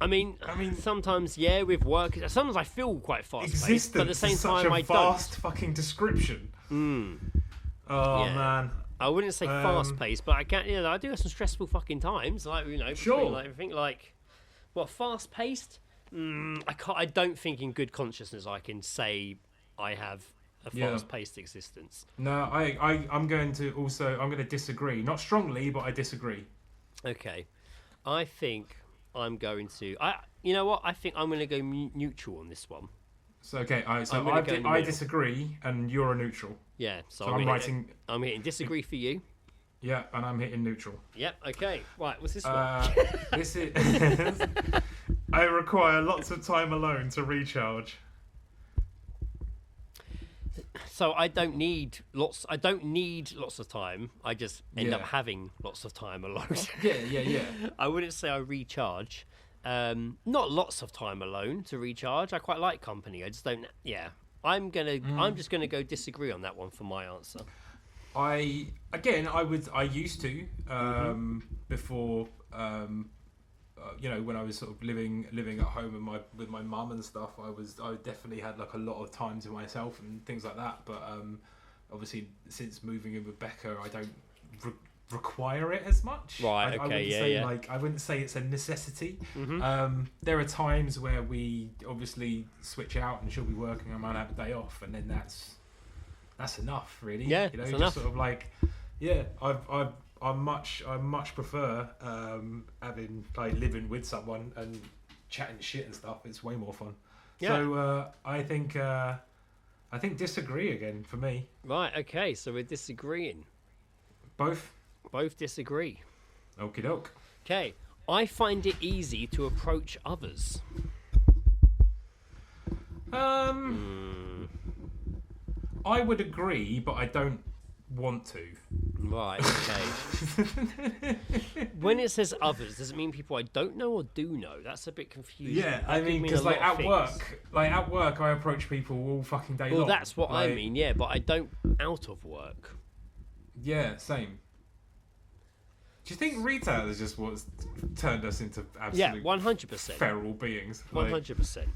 I mean, sometimes with work. Sometimes I feel quite fast-paced, but at the same time I don't. Vast fucking description. Oh man. I wouldn't say fast-paced, but I can't. I do have some stressful fucking times. Sure. Fast-paced. I don't think in good consciousness I can say I have a fast-paced existence. No, I'm going to disagree. Not strongly, but I disagree. Okay. I think I'm going to... I think I'm going to go neutral on this one. So, okay, I disagree, and you're a neutral. Yeah, so I'm hitting disagree for you. Yeah, and I'm hitting neutral. Yep, okay. Right, what's this one? This is... I require lots of time alone to recharge. So I don't need lots of time. I just end up having lots of time alone. Yeah. I wouldn't say I recharge. Not lots of time alone to recharge. I quite like company. I just don't. Yeah, I'm just gonna go disagree on that one for my answer. I used to before. When I was sort of living at home with my mum and stuff, I definitely had a lot of time to myself and things like that. But obviously, since moving in with Becca, I don't require it as much. Right. Okay. I wouldn't say it's a necessity. Mm-hmm. There are times where we obviously switch out, and she'll be working, I might have a day off, and then that's enough, really. Yeah, just enough. sort of I much prefer having living with someone and chatting shit and stuff. It's way more fun. Yeah. So I think disagree again for me. Right. Okay. So we're disagreeing. Both disagree. Okie doke. Okay. I find it easy to approach others. I would agree, but I don't want to. Right, okay. When it says others, does it mean people I don't know or do know? That's a bit confusing. Yeah, That I could mean, mean because a like lot of at work, I approach people all fucking day long. Well, that's what I Like, mean, yeah, but I don't out of work. Yeah, same. Do you think retail is just what's turned us into Yeah, absolute 100%. feral beings? 100%.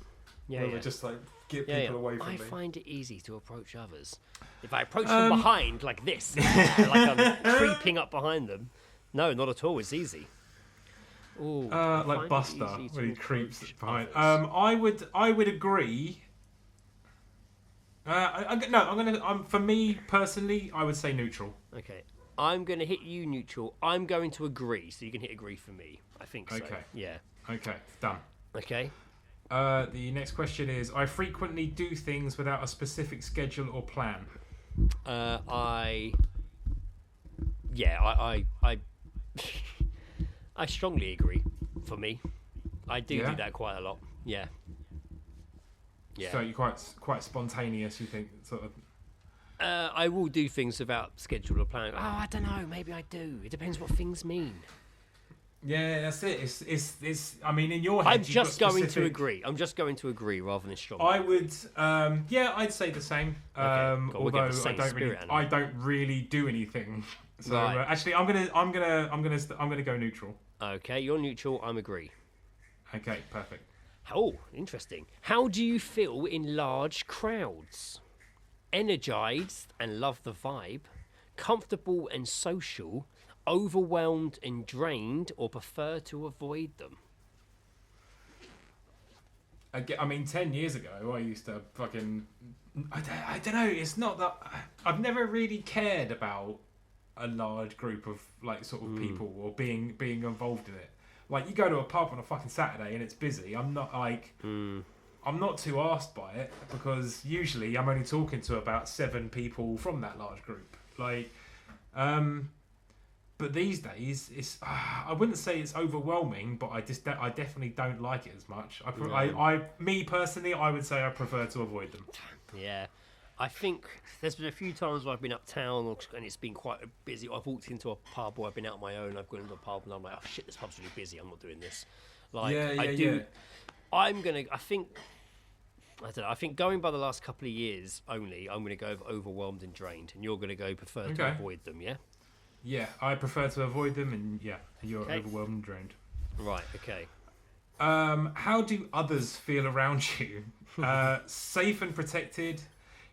Yeah, Where yeah. we're just like, get Yeah, people away from I me. find it easy to approach others. If I approach them behind, like this, like I'm creeping up behind them, no, not at all. It's easy. Ooh, I like find it Buster easy to when he creeps approach behind. others. I would agree. For me personally, I would say neutral. Okay, I'm going to hit you neutral. I'm going to agree, so you can hit agree for me. I think so. Okay. Yeah. Okay, done. Okay. The next question is: I frequently do things without a specific schedule or plan. I I strongly agree. For me, I do Yeah? do that quite a lot. Yeah. Yeah. So you're quite spontaneous. You think sort of. I will do things without schedule or plan. Oh, I don't know. Maybe I do. It depends what things mean. Yeah, that's it. It's. I mean, in your head, I'm you've just got going to specific- agree. I'm just going to agree rather than strongly. I would. Yeah, I'd say the same. Okay, cool. We'll get Although the same spirit out of I it. don't really do anything. So Right. actually, I'm gonna go neutral. Okay, you're neutral. I'm agree. Okay, perfect. Oh, interesting. How do you feel in large crowds? Energized and love the vibe, comfortable and social, overwhelmed and drained, or prefer to avoid them? I mean, 10 years ago, I used to fucking. I don't know. It's not that. I've never really cared about a large group of like sort of people or being involved in it. Like you go to a pub on a fucking Saturday and it's busy. I'm not like. I'm not too arsed by it because usually I'm only talking to about 7 people from that large group. Like, but these days it's I wouldn't say it's overwhelming, but I definitely don't like it as much. Me personally, I would say I prefer to avoid them. Yeah. I think there's been a few times where I've been uptown and it's been quite busy. I've walked into a pub or I've been out on my own. I've gone into a pub and I'm like, oh shit, this pub's really busy. I'm not doing this. Like, I do. I think going by the last couple of years only, I'm going to go overwhelmed and drained, and you're going to go prefer to avoid them, yeah? Yeah, I prefer to avoid them, and you're Okay. overwhelmed and drained. Right, okay. How do others feel around you? Safe and protected,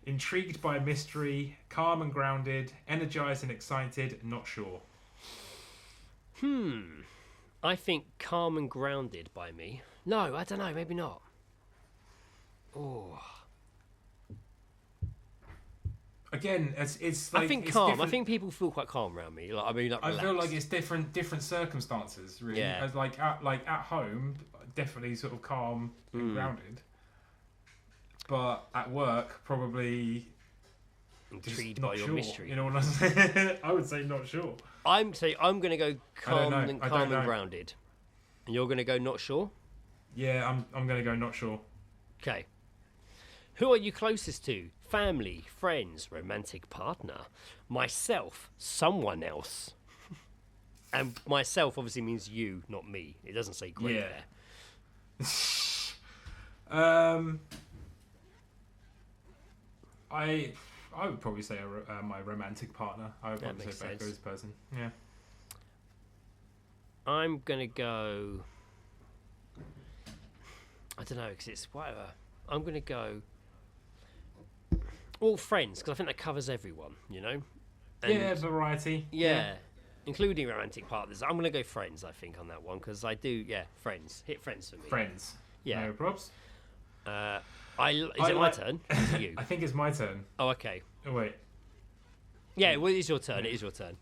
intrigued by mystery, calm and grounded, energized and excited, not sure. I think calm and grounded by me. No, I don't know, maybe not. Oh. Again, it's like I think it's calm. I different- think people feel quite calm around me. Like, I mean, like, I feel relaxed. like it's different circumstances, really. Yeah. As like at home, definitely sort of calm and grounded. But at work, probably just intrigued not by your sure. mystery. You know what I'm saying? I would say not sure. I'm going to go calm know. and I calm don't know. and grounded, and you're going to go not sure. Yeah, I'm gonna go not sure. Okay. Who are you closest to? Family, friends, romantic partner, myself, someone else. And myself obviously means you, not me. It doesn't say great Yeah. there. I would probably say my romantic partner. I would That probably makes say sense. Becca's person. Yeah. I'm going to go... I don't know, because it's whatever. I'm going to go... All friends, because I think that covers everyone, you know? And Yeah, variety. yeah, including romantic partners. I'm going to go friends, I think, on that one, because I do, friends. Hit friends for me. Friends. Yeah. No probs. Is it my like- turn? Is it you? I think it's my turn. Oh, okay. Oh wait. Yeah, well, it is your turn. It is your turn.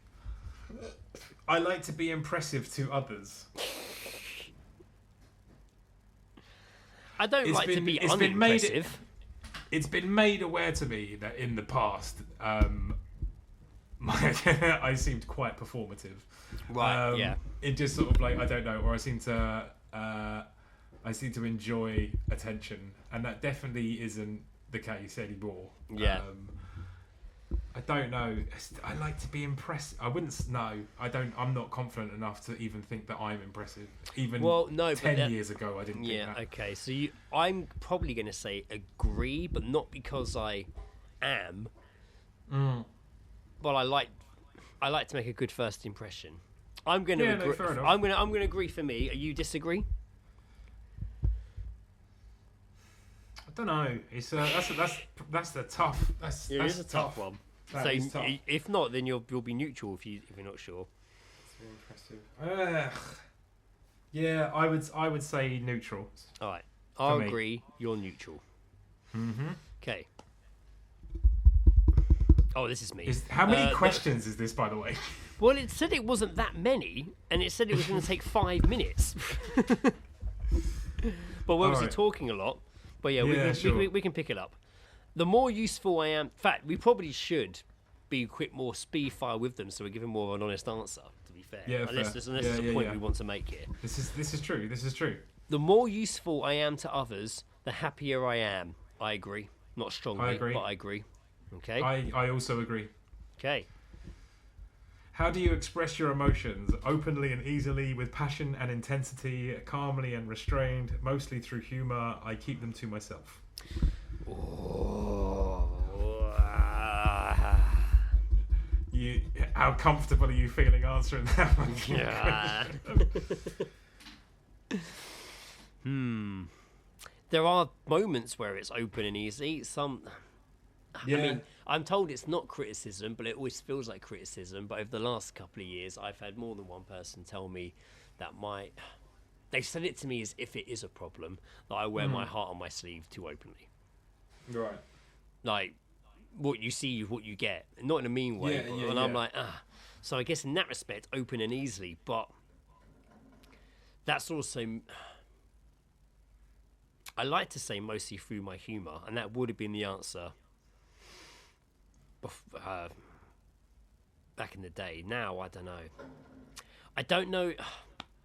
I like to be impressive to others. I don't It's like to been- be it's been made- unimpressive. It's been made aware to me that in the past, I seemed quite performative. Right. Yeah. It just sort of like, I don't know, or I seem to enjoy attention, and that definitely isn't the case anymore. Yeah. I don't know. I like to be impressed. I wouldn't. No, I don't. I'm not confident enough to even think that I'm impressive. Even no, 10 years ago, I didn't. Yeah. Think that. Okay. So I'm probably going to say agree, but not because I am. But I like to make a good first impression. I'm going to agree. Fair enough. I'm going to agree for me. You disagree? I don't know. It's that's the tough. That's It's a tough one. That is tough. If not, then you'll be neutral if you're not sure. It's very impressive. Yeah, I would say neutral. All right, I'll agree. You're neutral. Okay. Oh, this is me. How many questions is this, by the way? Well, it said it wasn't that many, and it said it was going to take 5 minutes. But we're obviously talking a lot. But yeah, we can pick it up. The more useful I am... In fact, we probably should be a bit more speed fire with them, so we're giving more of an honest answer, to be fair. Yeah, unless there's a point we want to make here. This is true. This is true. The more useful I am to others, the happier I am. I agree. Not strongly, but I agree. Okay? I also agree. Okay. How do you express your emotions? Openly and easily, with passion and intensity, calmly and restrained, mostly through humour. I keep them to myself. How comfortable are you feeling answering that one? Yeah. There are moments where it's open and easy. I mean, I'm told it's not criticism, but it always feels like criticism. But over the last couple of years, I've had more than one person tell me that they said it to me as if it is a problem, that I wear my heart on my sleeve too openly. Right. Like, what you see, what you get. Not in a mean way. I'm like, So I guess in that respect, open and easily. But that's also... I like to say mostly through my humour, and that would have been the answer back in the day. Now, I don't know. I don't know.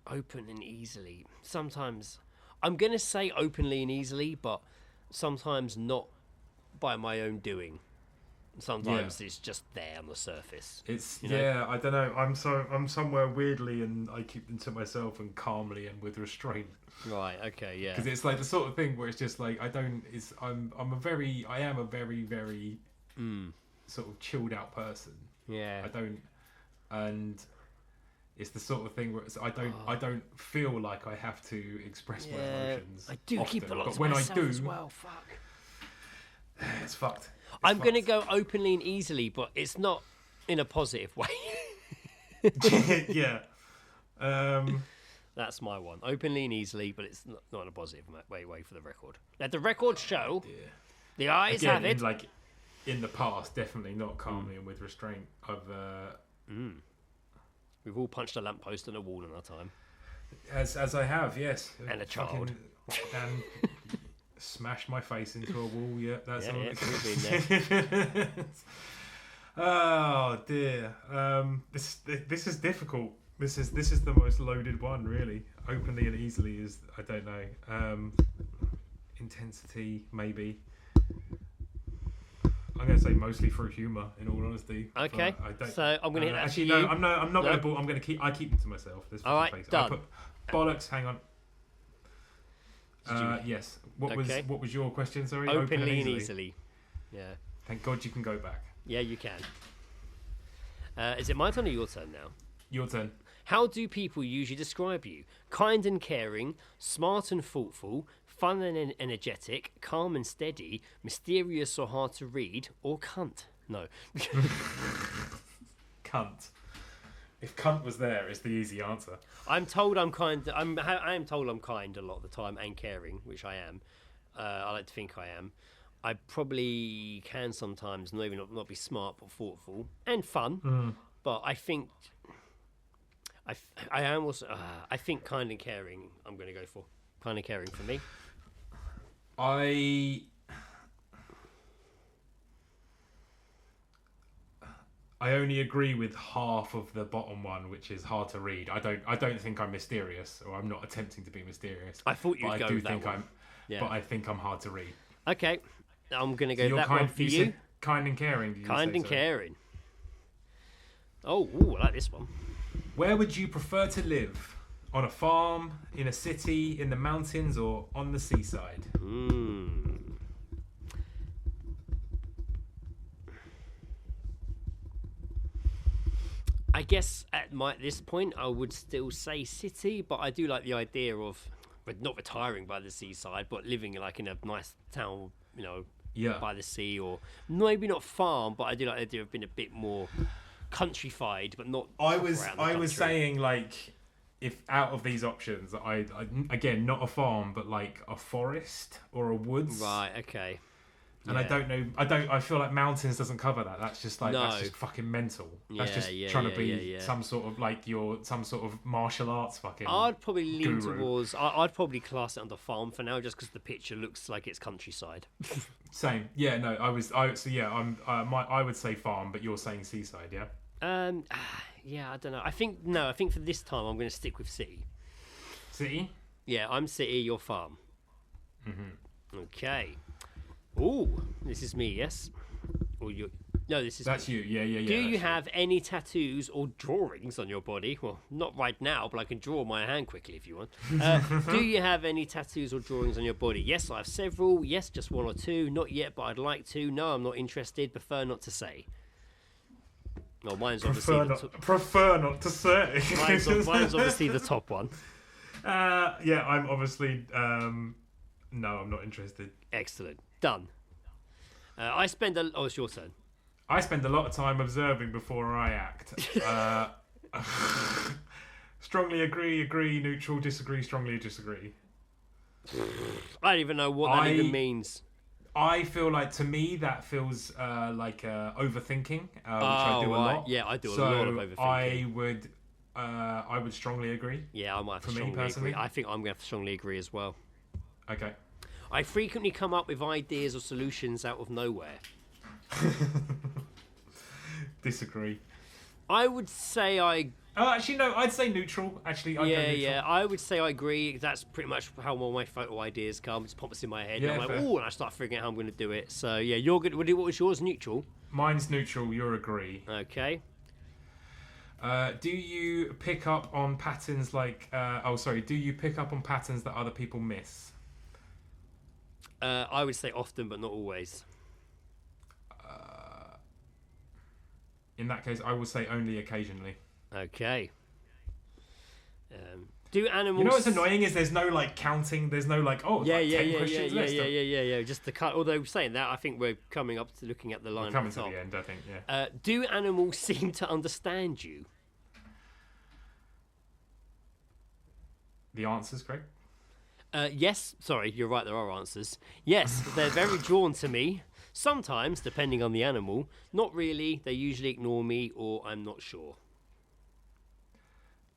Open and easily. Sometimes I'm going to say openly and easily, but sometimes not by my own doing. Sometimes it's just there on the surface. It's I don't know. I'm somewhere weirdly, and I keep them to myself and calmly and with restraint. Right. Okay. Yeah. Because it's like the sort of thing where it's just like I am a very sort of chilled out person. Yeah. And it's the sort of thing where I don't feel like I have to express my emotions. I do often, keep a lot but to when myself I do, as well. Fuck. It's fucked. I'm going to go openly and easily, but it's not in a positive way. Yeah. That's my one. Openly and easily, but it's not in a positive way for the record. Let the record show. The eyes have it. Like in the past, definitely not calmly and with restraint. We've all punched a lamppost and a wall in our time. As I have, yes. And a child. And smashed my face into a wall. Yeah, that's all. We've been there. Oh dear. This is difficult. This is the most loaded one, really. Openly and easily is, I don't know. Intensity, maybe. I'm going to say mostly through humour, in all honesty. Okay. So I'm going to hit that. Actually, no. I'm not going to. I'm going to keep. I keep them to myself. All right. Done. I put bollocks. Hang on. Yes. What was your question? Sorry. Openly and easily. Yeah. Thank God you can go back. Yeah, you can. Is it my turn or your turn now? Your turn. How do people usually describe you? Kind and caring, smart and thoughtful, fun and energetic, calm and steady, mysterious or hard to read, or cunt? No. Cunt. If cunt was there, it's the easy answer. I'm told I'm kind. I am told I'm kind a lot of the time and caring, which I am. I like to think I am. I probably can sometimes maybe not be smart but thoughtful and fun. But I think I am also. I think kind and caring. I'm going to go for kind and caring for me. I only agree with half of the bottom one, which is hard to read. I don't think I'm mysterious, or I'm not attempting to be mysterious. I thought you'd but go I do with that think one. Yeah. But I think I'm hard to read. Okay, I'm gonna go So that one for you. said kind and caring. Did you Kind say, and sorry? caring. Oh, ooh, I like this one. Where would you prefer to live? On a farm, in a city, in the mountains, or on the seaside? I guess at this point I would still say city, but I do like the idea of not retiring by the seaside, but living like in a nice town, Yeah. by the sea, or maybe not farm, but I do like the idea of being a bit more countrified, but not. I was country. saying, like, if out of these options, I again, not a farm, but like a forest or a woods. Right. Okay. And I don't know. I feel like mountains doesn't cover that. That's just like that's No. just fucking mental. That's just Yeah, trying yeah, to be yeah. some sort of like some sort of martial arts fucking. I'd probably lean guru. towards. I'd probably class it under farm for now, just because the picture looks like it's countryside. Same. Yeah. No. I would say farm, but you're saying seaside. Yeah. Yeah, I don't know. I think for this time I'm going to stick with city. City. Yeah, I'm city. You're farm. Okay. Ooh, this is me. Yes. Or you? No, this is. That's me. you. Yeah. Do you have any tattoos or drawings on your body? Well, not right now, but I can draw my hand quickly if you want. Do you have any tattoos or drawings on your body? Yes, I have several. Yes, just one or two. Not yet, but I'd like to. No, I'm not interested. Prefer not to say. Well, mine's obviously prefer not to say. mine's obviously the top one. Yeah, I'm obviously. No, I'm not interested. Excellent. Done. It's your turn. I spend a lot of time observing before I act. Strongly agree, neutral, disagree, strongly disagree. I don't even know what that even means. I feel like, to me, that feels like overthinking, which I do a lot. Yeah, I do a lot of overthinking. I would strongly agree. Yeah, I might have to strongly agree. I think I'm going to have to strongly agree as well. Okay. I frequently come up with ideas or solutions out of nowhere. Disagree. I would say actually, no, I'd say neutral. Actually, I'd go neutral. Yeah, I would say I agree. That's pretty much how all my photo ideas come. It just pops in my head. Yeah, and I'm like, fair. oh, and I start figuring out how I'm going to do it. So, yeah, you're good. What was yours? Neutral? Mine's neutral, you're agree. Okay. Do you pick up on patterns like... do you pick up on patterns that other people miss? I would say often, but not always. In that case, I will say only occasionally. Okay. Do animals? You know what's annoying is there's no like counting. There's no like 10 questions list. Yeah. Just the cut. Although saying that, I think we're coming up to looking at the line. We're coming at the to top. the end, I think. Yeah. Do animals seem to understand you? The answer's Craig. Yes. Sorry, you're right. There are answers. Yes, they're very drawn to me. Sometimes, depending on the animal. Not really. They usually ignore me, or I'm not sure.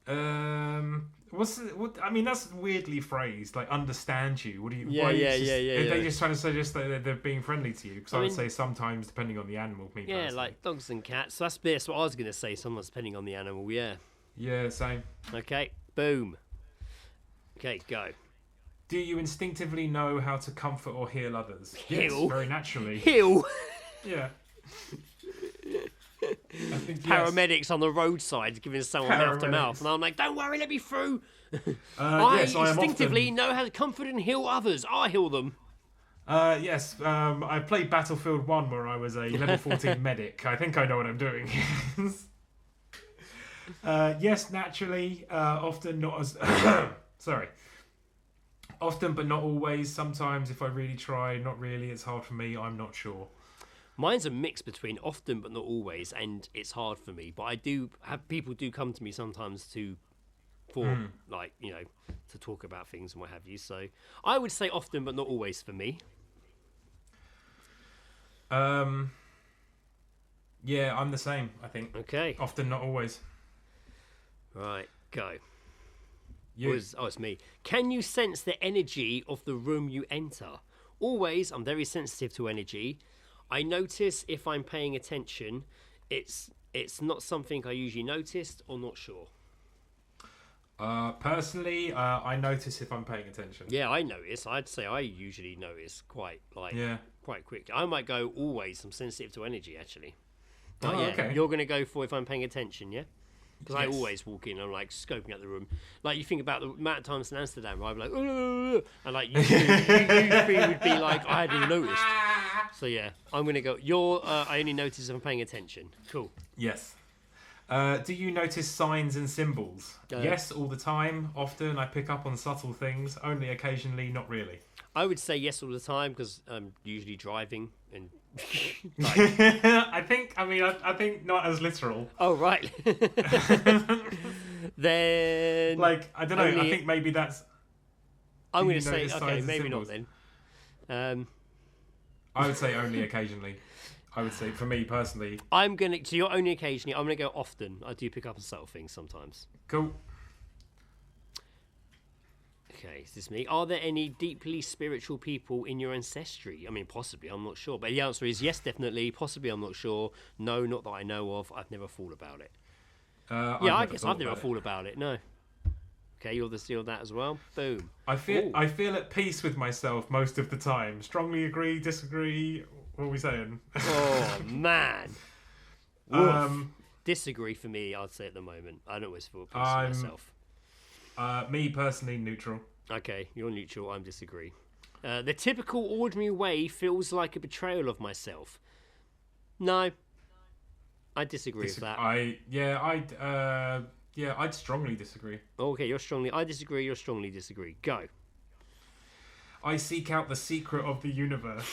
What? I mean, that's weirdly phrased. Like, understand you. What do you? Yeah. Are they just trying to suggest that they're being friendly to you? Because I would say sometimes, depending on the animal. Me yeah, personally. like dogs and cats. So that's what I was going to say. Sometimes depending on the animal. Yeah. Yeah, same. Okay. Boom. Okay, go. Do you instinctively know how to comfort or heal others? Heal? Yes, very naturally. Heal. Yeah. I think Paramedics on the roadside giving someone mouth to mouth, and I'm like, "Don't worry, let me through." I instinctively know how to comfort and heal others. I heal them. Yes. I played Battlefield 1 where I was a level 14 medic. I think I know what I'm doing. Yes, naturally. Often not as. Sorry. Often, but not always. Sometimes, if I really try, not really. It's hard for me. I'm not sure. Mine's a mix between often but not always, and it's hard for me. But I do have people do come to me sometimes to talk about things and what have you. So I would say often but not always for me. Yeah, I'm the same, I think. Okay. Often, not always. Right, go. You. It's me. Can you sense the energy of the room you enter? Always, I'm very sensitive to energy. I notice if I'm paying attention, it's It's not something I usually noticed or not sure. Personally, I notice if I'm paying attention. Yeah, I notice. I'd say I usually notice quite quickly. I might go always. I'm sensitive to energy, actually. But Okay. You're going to go for if I'm paying attention, yeah? Because I Yes. always walk in and I'm like scoping out the room. Like you think about the amount of times in Amsterdam where I'm like, "Ugh," and like you three would be like, I hadn't noticed. So yeah, I'm going to go. I only notice if I'm paying attention. Cool. Yes. Do you notice signs and symbols? Yes, all the time. Often I pick up on subtle things. Only occasionally, not really. I would say yes all the time because I'm usually driving and. I think not as literal. Oh right. Then Like, I don't know. I think maybe that's. I'm Do going you to say notice okay, signs and maybe not symbols? then. I would say only occasionally. I would say for me personally. I'm gonna. So you're only occasionally. I'm gonna go often. I do pick up on subtle things sometimes. Cool. Okay, is this me? Are there any deeply spiritual people in your ancestry? I mean, possibly. I'm not sure, but the answer is yes, definitely. Possibly, I'm not sure. No, not that I know of. I've never thought about it. I guess I've never thought about it. No. Okay, you're the seal that as well. Boom. I feel at peace with myself most of the time. Strongly agree, disagree. What are we saying? Oh man. Woof. Disagree for me. I'd say at the moment. I don't always feel at peace with myself. Me personally, neutral. Okay, you're neutral. I'm disagree. The typical ordinary way feels like a betrayal of myself. No, I disagree with that. I'd strongly disagree. Okay, you're strongly. I disagree. You're strongly disagree. Go. I seek out the secret of the universe.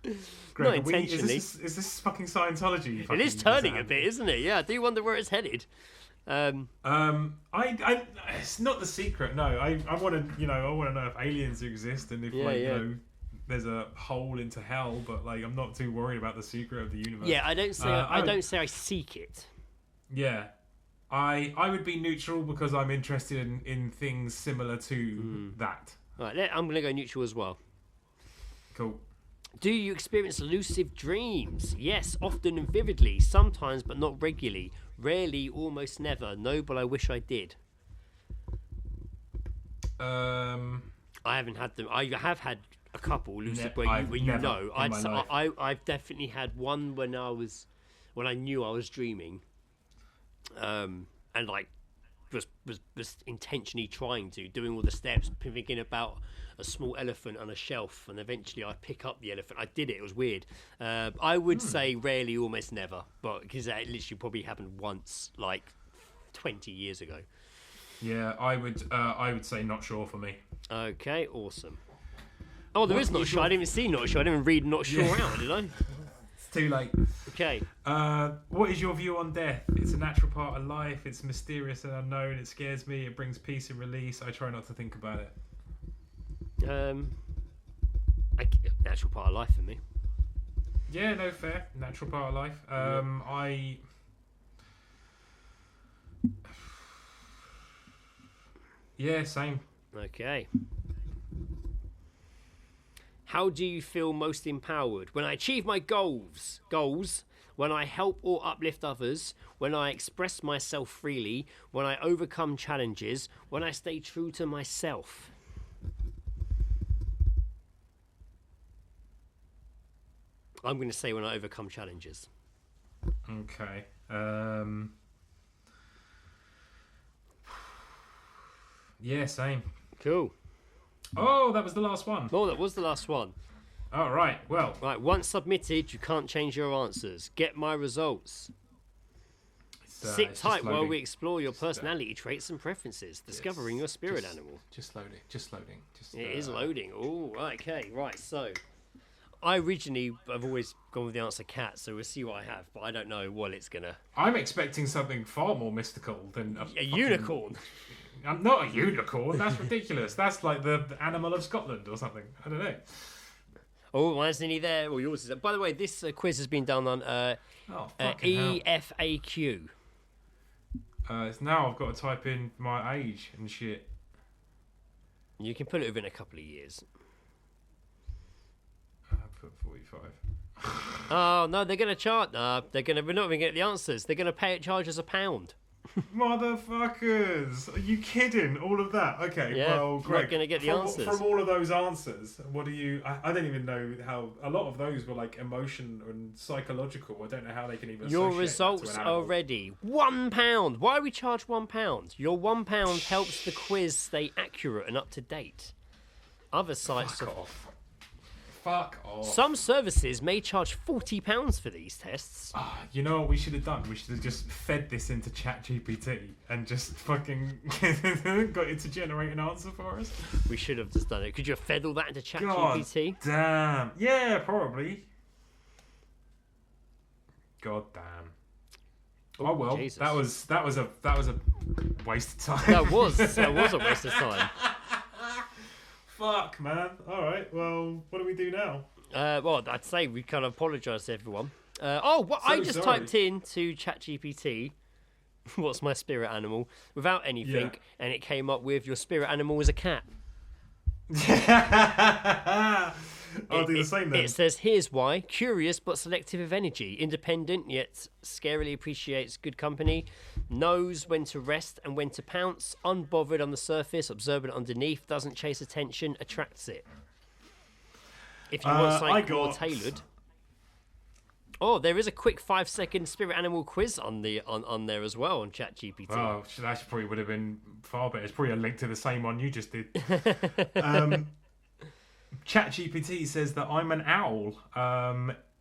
Not Greg, intentionally. Is this fucking Scientology? It is turning a bit, isn't it? Yeah, I do wonder where it's headed. It's not the secret. No, I want to know if aliens exist and if there's a hole into hell. But like, I'm not too worried about the secret of the universe. Yeah, I don't say I don't say I seek it. Yeah, I would be neutral because I'm interested in things similar to that. Right, I'm going to go neutral as well. Cool. Do you experience lucid dreams? Yes, often and vividly, sometimes but not regularly. Rarely, almost never. No, but I wish I did. I haven't had them. I have had a couple lucid I've never in my life. I've definitely had one when I knew I was dreaming, and like was intentionally trying to doing all the steps, thinking about a small elephant on a shelf, and eventually I pick up the elephant. I did it. It was weird. I would say rarely, almost never, but because that literally probably happened once, like 20 years ago. Yeah, I would say not sure for me. Okay, awesome. Oh, there is not sure. I didn't even see not sure. I didn't even read not sure out, did I? It's too late. Okay. What is your view on death? It's a natural part of life. It's mysterious and unknown. It scares me. It brings peace and release. I try not to think about it. Natural part of life for me. Yeah, no, fair. Natural part of life. Yeah, same. Okay. How do you feel most empowered? When I achieve my goals, when I help or uplift others, when I express myself freely, when I overcome challenges, when I stay true to myself. I'm going to say when I overcome challenges. Okay. Yeah, same. Cool. Oh, that was the last one. Oh, that was the last one. All right. Well. Right. Once submitted, you can't change your answers. Get my results. Sit tight while we explore your personality traits and preferences, discovering your spirit animal. Just loading. It is loading. Oh, okay. Right. So, I originally have always gone with the answer cat, so we'll see what I have, but I don't know what it's gonna. I'm expecting something far more mystical than a unicorn. I'm not a unicorn. That's ridiculous. That's like the animal of Scotland or something. I don't know. Oh, mine's nearly there. Well, yours is. By the way, this quiz has been done on EFAQ. It's now I've got to type in my age and shit. You can put it within a couple of years. I put 45. Oh no, they're gonna charge. No, we're not gonna get the answers. They're gonna charge us £1. Motherfuckers! Are you kidding? All of that? Okay, Yeah, well, not Greg, gonna get the answers. From all of those answers, what do you... I don't even know how... A lot of those were like emotion and psychological. I don't know how they can even Your associate that to results an are animal. ready. £1. Why we charge £1? Your £1 helps the quiz stay accurate and up to date. Other sites... Fuck off. Some services may charge £40 for these tests. You know what we should have done? We should have just fed this into ChatGPT and just fucking got it to generate an answer for us. We should have just done it. Could you have fed all that into God ChatGPT? damn. Yeah, probably. God damn. Oh well, Jesus. that was a waste of time. That was a waste of time. Fuck, man. All right. Well, what do we do now? Well, I'd say we kind of apologise to everyone. I just typed into ChatGPT, what's my spirit animal, without anything, and it came up with your spirit animal is a cat. I'll do the same then. It says, here's why. Curious but selective of energy. Independent yet scarily appreciates good company. Knows when to rest and when to pounce. Unbothered on the surface, observant underneath. Doesn't chase attention, attracts it. If you want something more tailored... Oh, there is a quick 5-second spirit animal quiz on there as well on ChatGPT. Oh, that probably would have been far better. It's probably a link to the same one you just did. ChatGPT says that I'm an owl.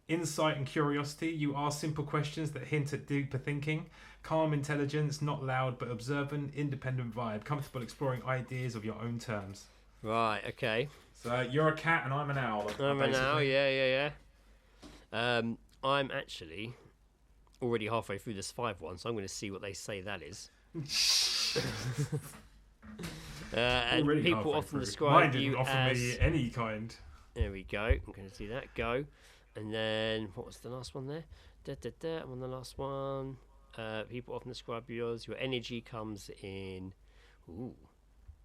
Insight and curiosity. You ask simple questions that hint at deeper thinking. Calm intelligence, not loud but observant. Independent vibe. Comfortable exploring ideas of your own terms. Right, okay. So you're a cat and I'm an owl. I'm an owl, yeah. I'm actually already halfway through this 5-1, so I'm going to see what they say that is. And Already people halfway often through. describe Mine didn't you offer as... me any kind. There we go. I'm going to do that. Go. And then, what was the last one there? I'm on the last one. People often describe you as your energy comes in... Ooh.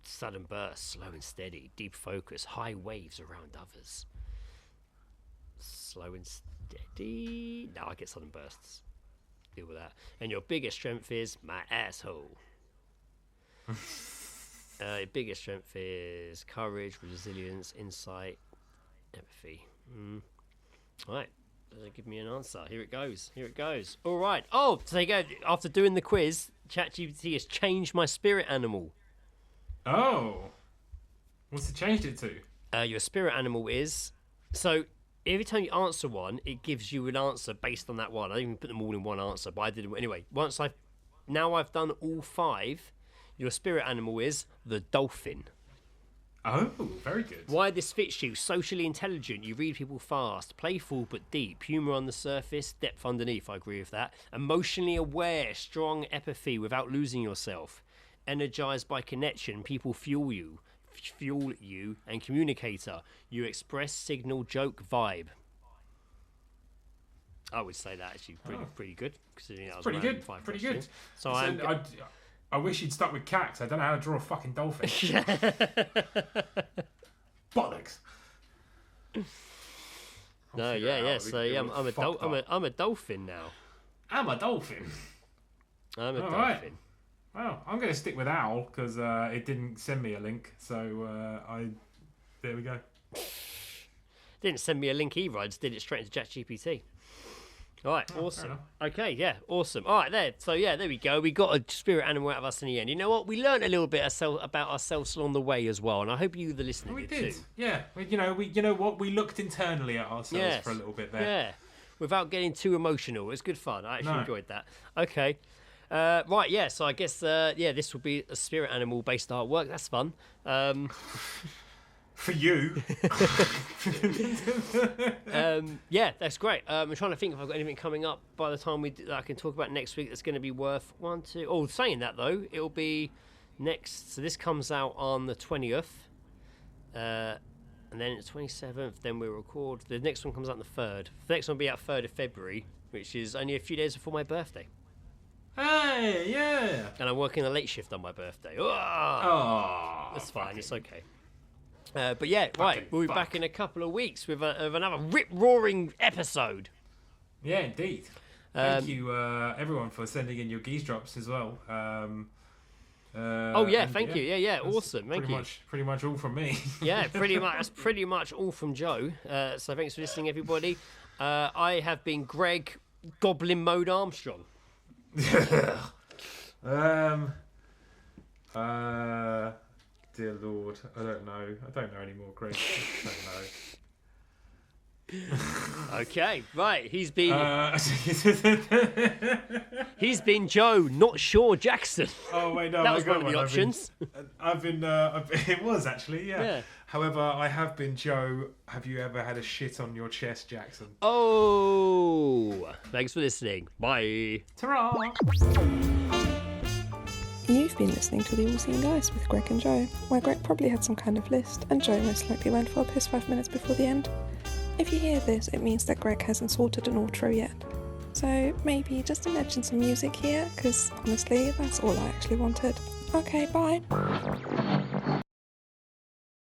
Sudden bursts, slow and steady, deep focus, high waves around others. Slow and steady. No, I get sudden bursts. Deal with that. And your biggest strength is my asshole. Your biggest strength is courage, resilience, insight, empathy. Right. Does it give me an answer? Here it goes. All right. Oh, so there you go. After doing the quiz, ChatGPT has changed my spirit animal. Oh. What's it changed it to? Your spirit animal is... So, every time you answer one, it gives you an answer based on that one. I didn't even put them all in one answer, but I did it anyway. Now I've done all 5, your spirit animal is the dolphin. Oh, very good. Why this fits you: socially intelligent, you read people fast, playful but deep, humour on the surface, depth underneath. I agree with that. Emotionally aware, strong empathy without losing yourself. Energized by connection, people fuel you, and communicator. You express, signal, joke, vibe. I would say that actually pretty good. Considering that was pretty good. 5 Pretty questions. good. So I wish you'd stuck with cats. I don't know how to draw a fucking dolphin. Bollocks. No, yeah. So yeah, I'm a dolphin now. I'm a dolphin. I'm a dolphin. Right. Well, I'm going to stick with owl because it didn't send me a link. So there we go. Didn't send me a link either. I just did it straight into ChatGPT. All right, awesome. Okay, yeah, awesome. All right, there. So yeah, there we go. We got a spirit animal out of us in the end. You know what? We learned a little bit about ourselves along the way as well, and I hope you, the listener, we did did. too. Yeah, you know what? We looked internally at ourselves for a little bit there. Yeah, without getting too emotional. It was good fun. I actually enjoyed that. Okay. Right, yeah. So I guess this will be a spirit animal based artwork. That's fun. For you. Yeah, that's great. I'm trying to think if I've got anything coming up by the time that I can talk about next week that's going to be worth 1, 2... Oh, saying that, though, it'll be next... So this comes out on the 20th. And then the 27th, then we'll record... The next one comes out on the 3rd. The next one will be out 3rd of February, which is only a few days before my birthday. Hey, yeah. And I'm working a late shift on my birthday. Oh, that's fine. It's okay. But yeah, right. We'll be back in a couple of weeks with another rip-roaring episode. Yeah, indeed. Thank you, everyone, for sending in your geese drops as well. Thank you. Yeah, awesome. Thank you. Pretty much all from me. Yeah, pretty much. That's pretty much all from Joe. So thanks for listening, everybody. I have been Greg Goblin Mode Armstrong. Dear Lord, I don't know anymore, Greg. I don't know. Okay, right. He's been Joe, not Shaw Jackson. Oh wait, no, that was one of the options. It was actually, yeah. However, I have been Joe. Have you ever had a shit on your chest, Jackson? Oh, thanks for listening. Bye. Ta-ra! You've been listening to The All Seeing Guys with Greg and Joe, where Greg probably had some kind of list, and Joe most likely went for a piss 5 minutes before the end. If you hear this, it means that Greg hasn't sorted an outro yet. So maybe just imagine some music here, because honestly, that's all I actually wanted. Okay, bye.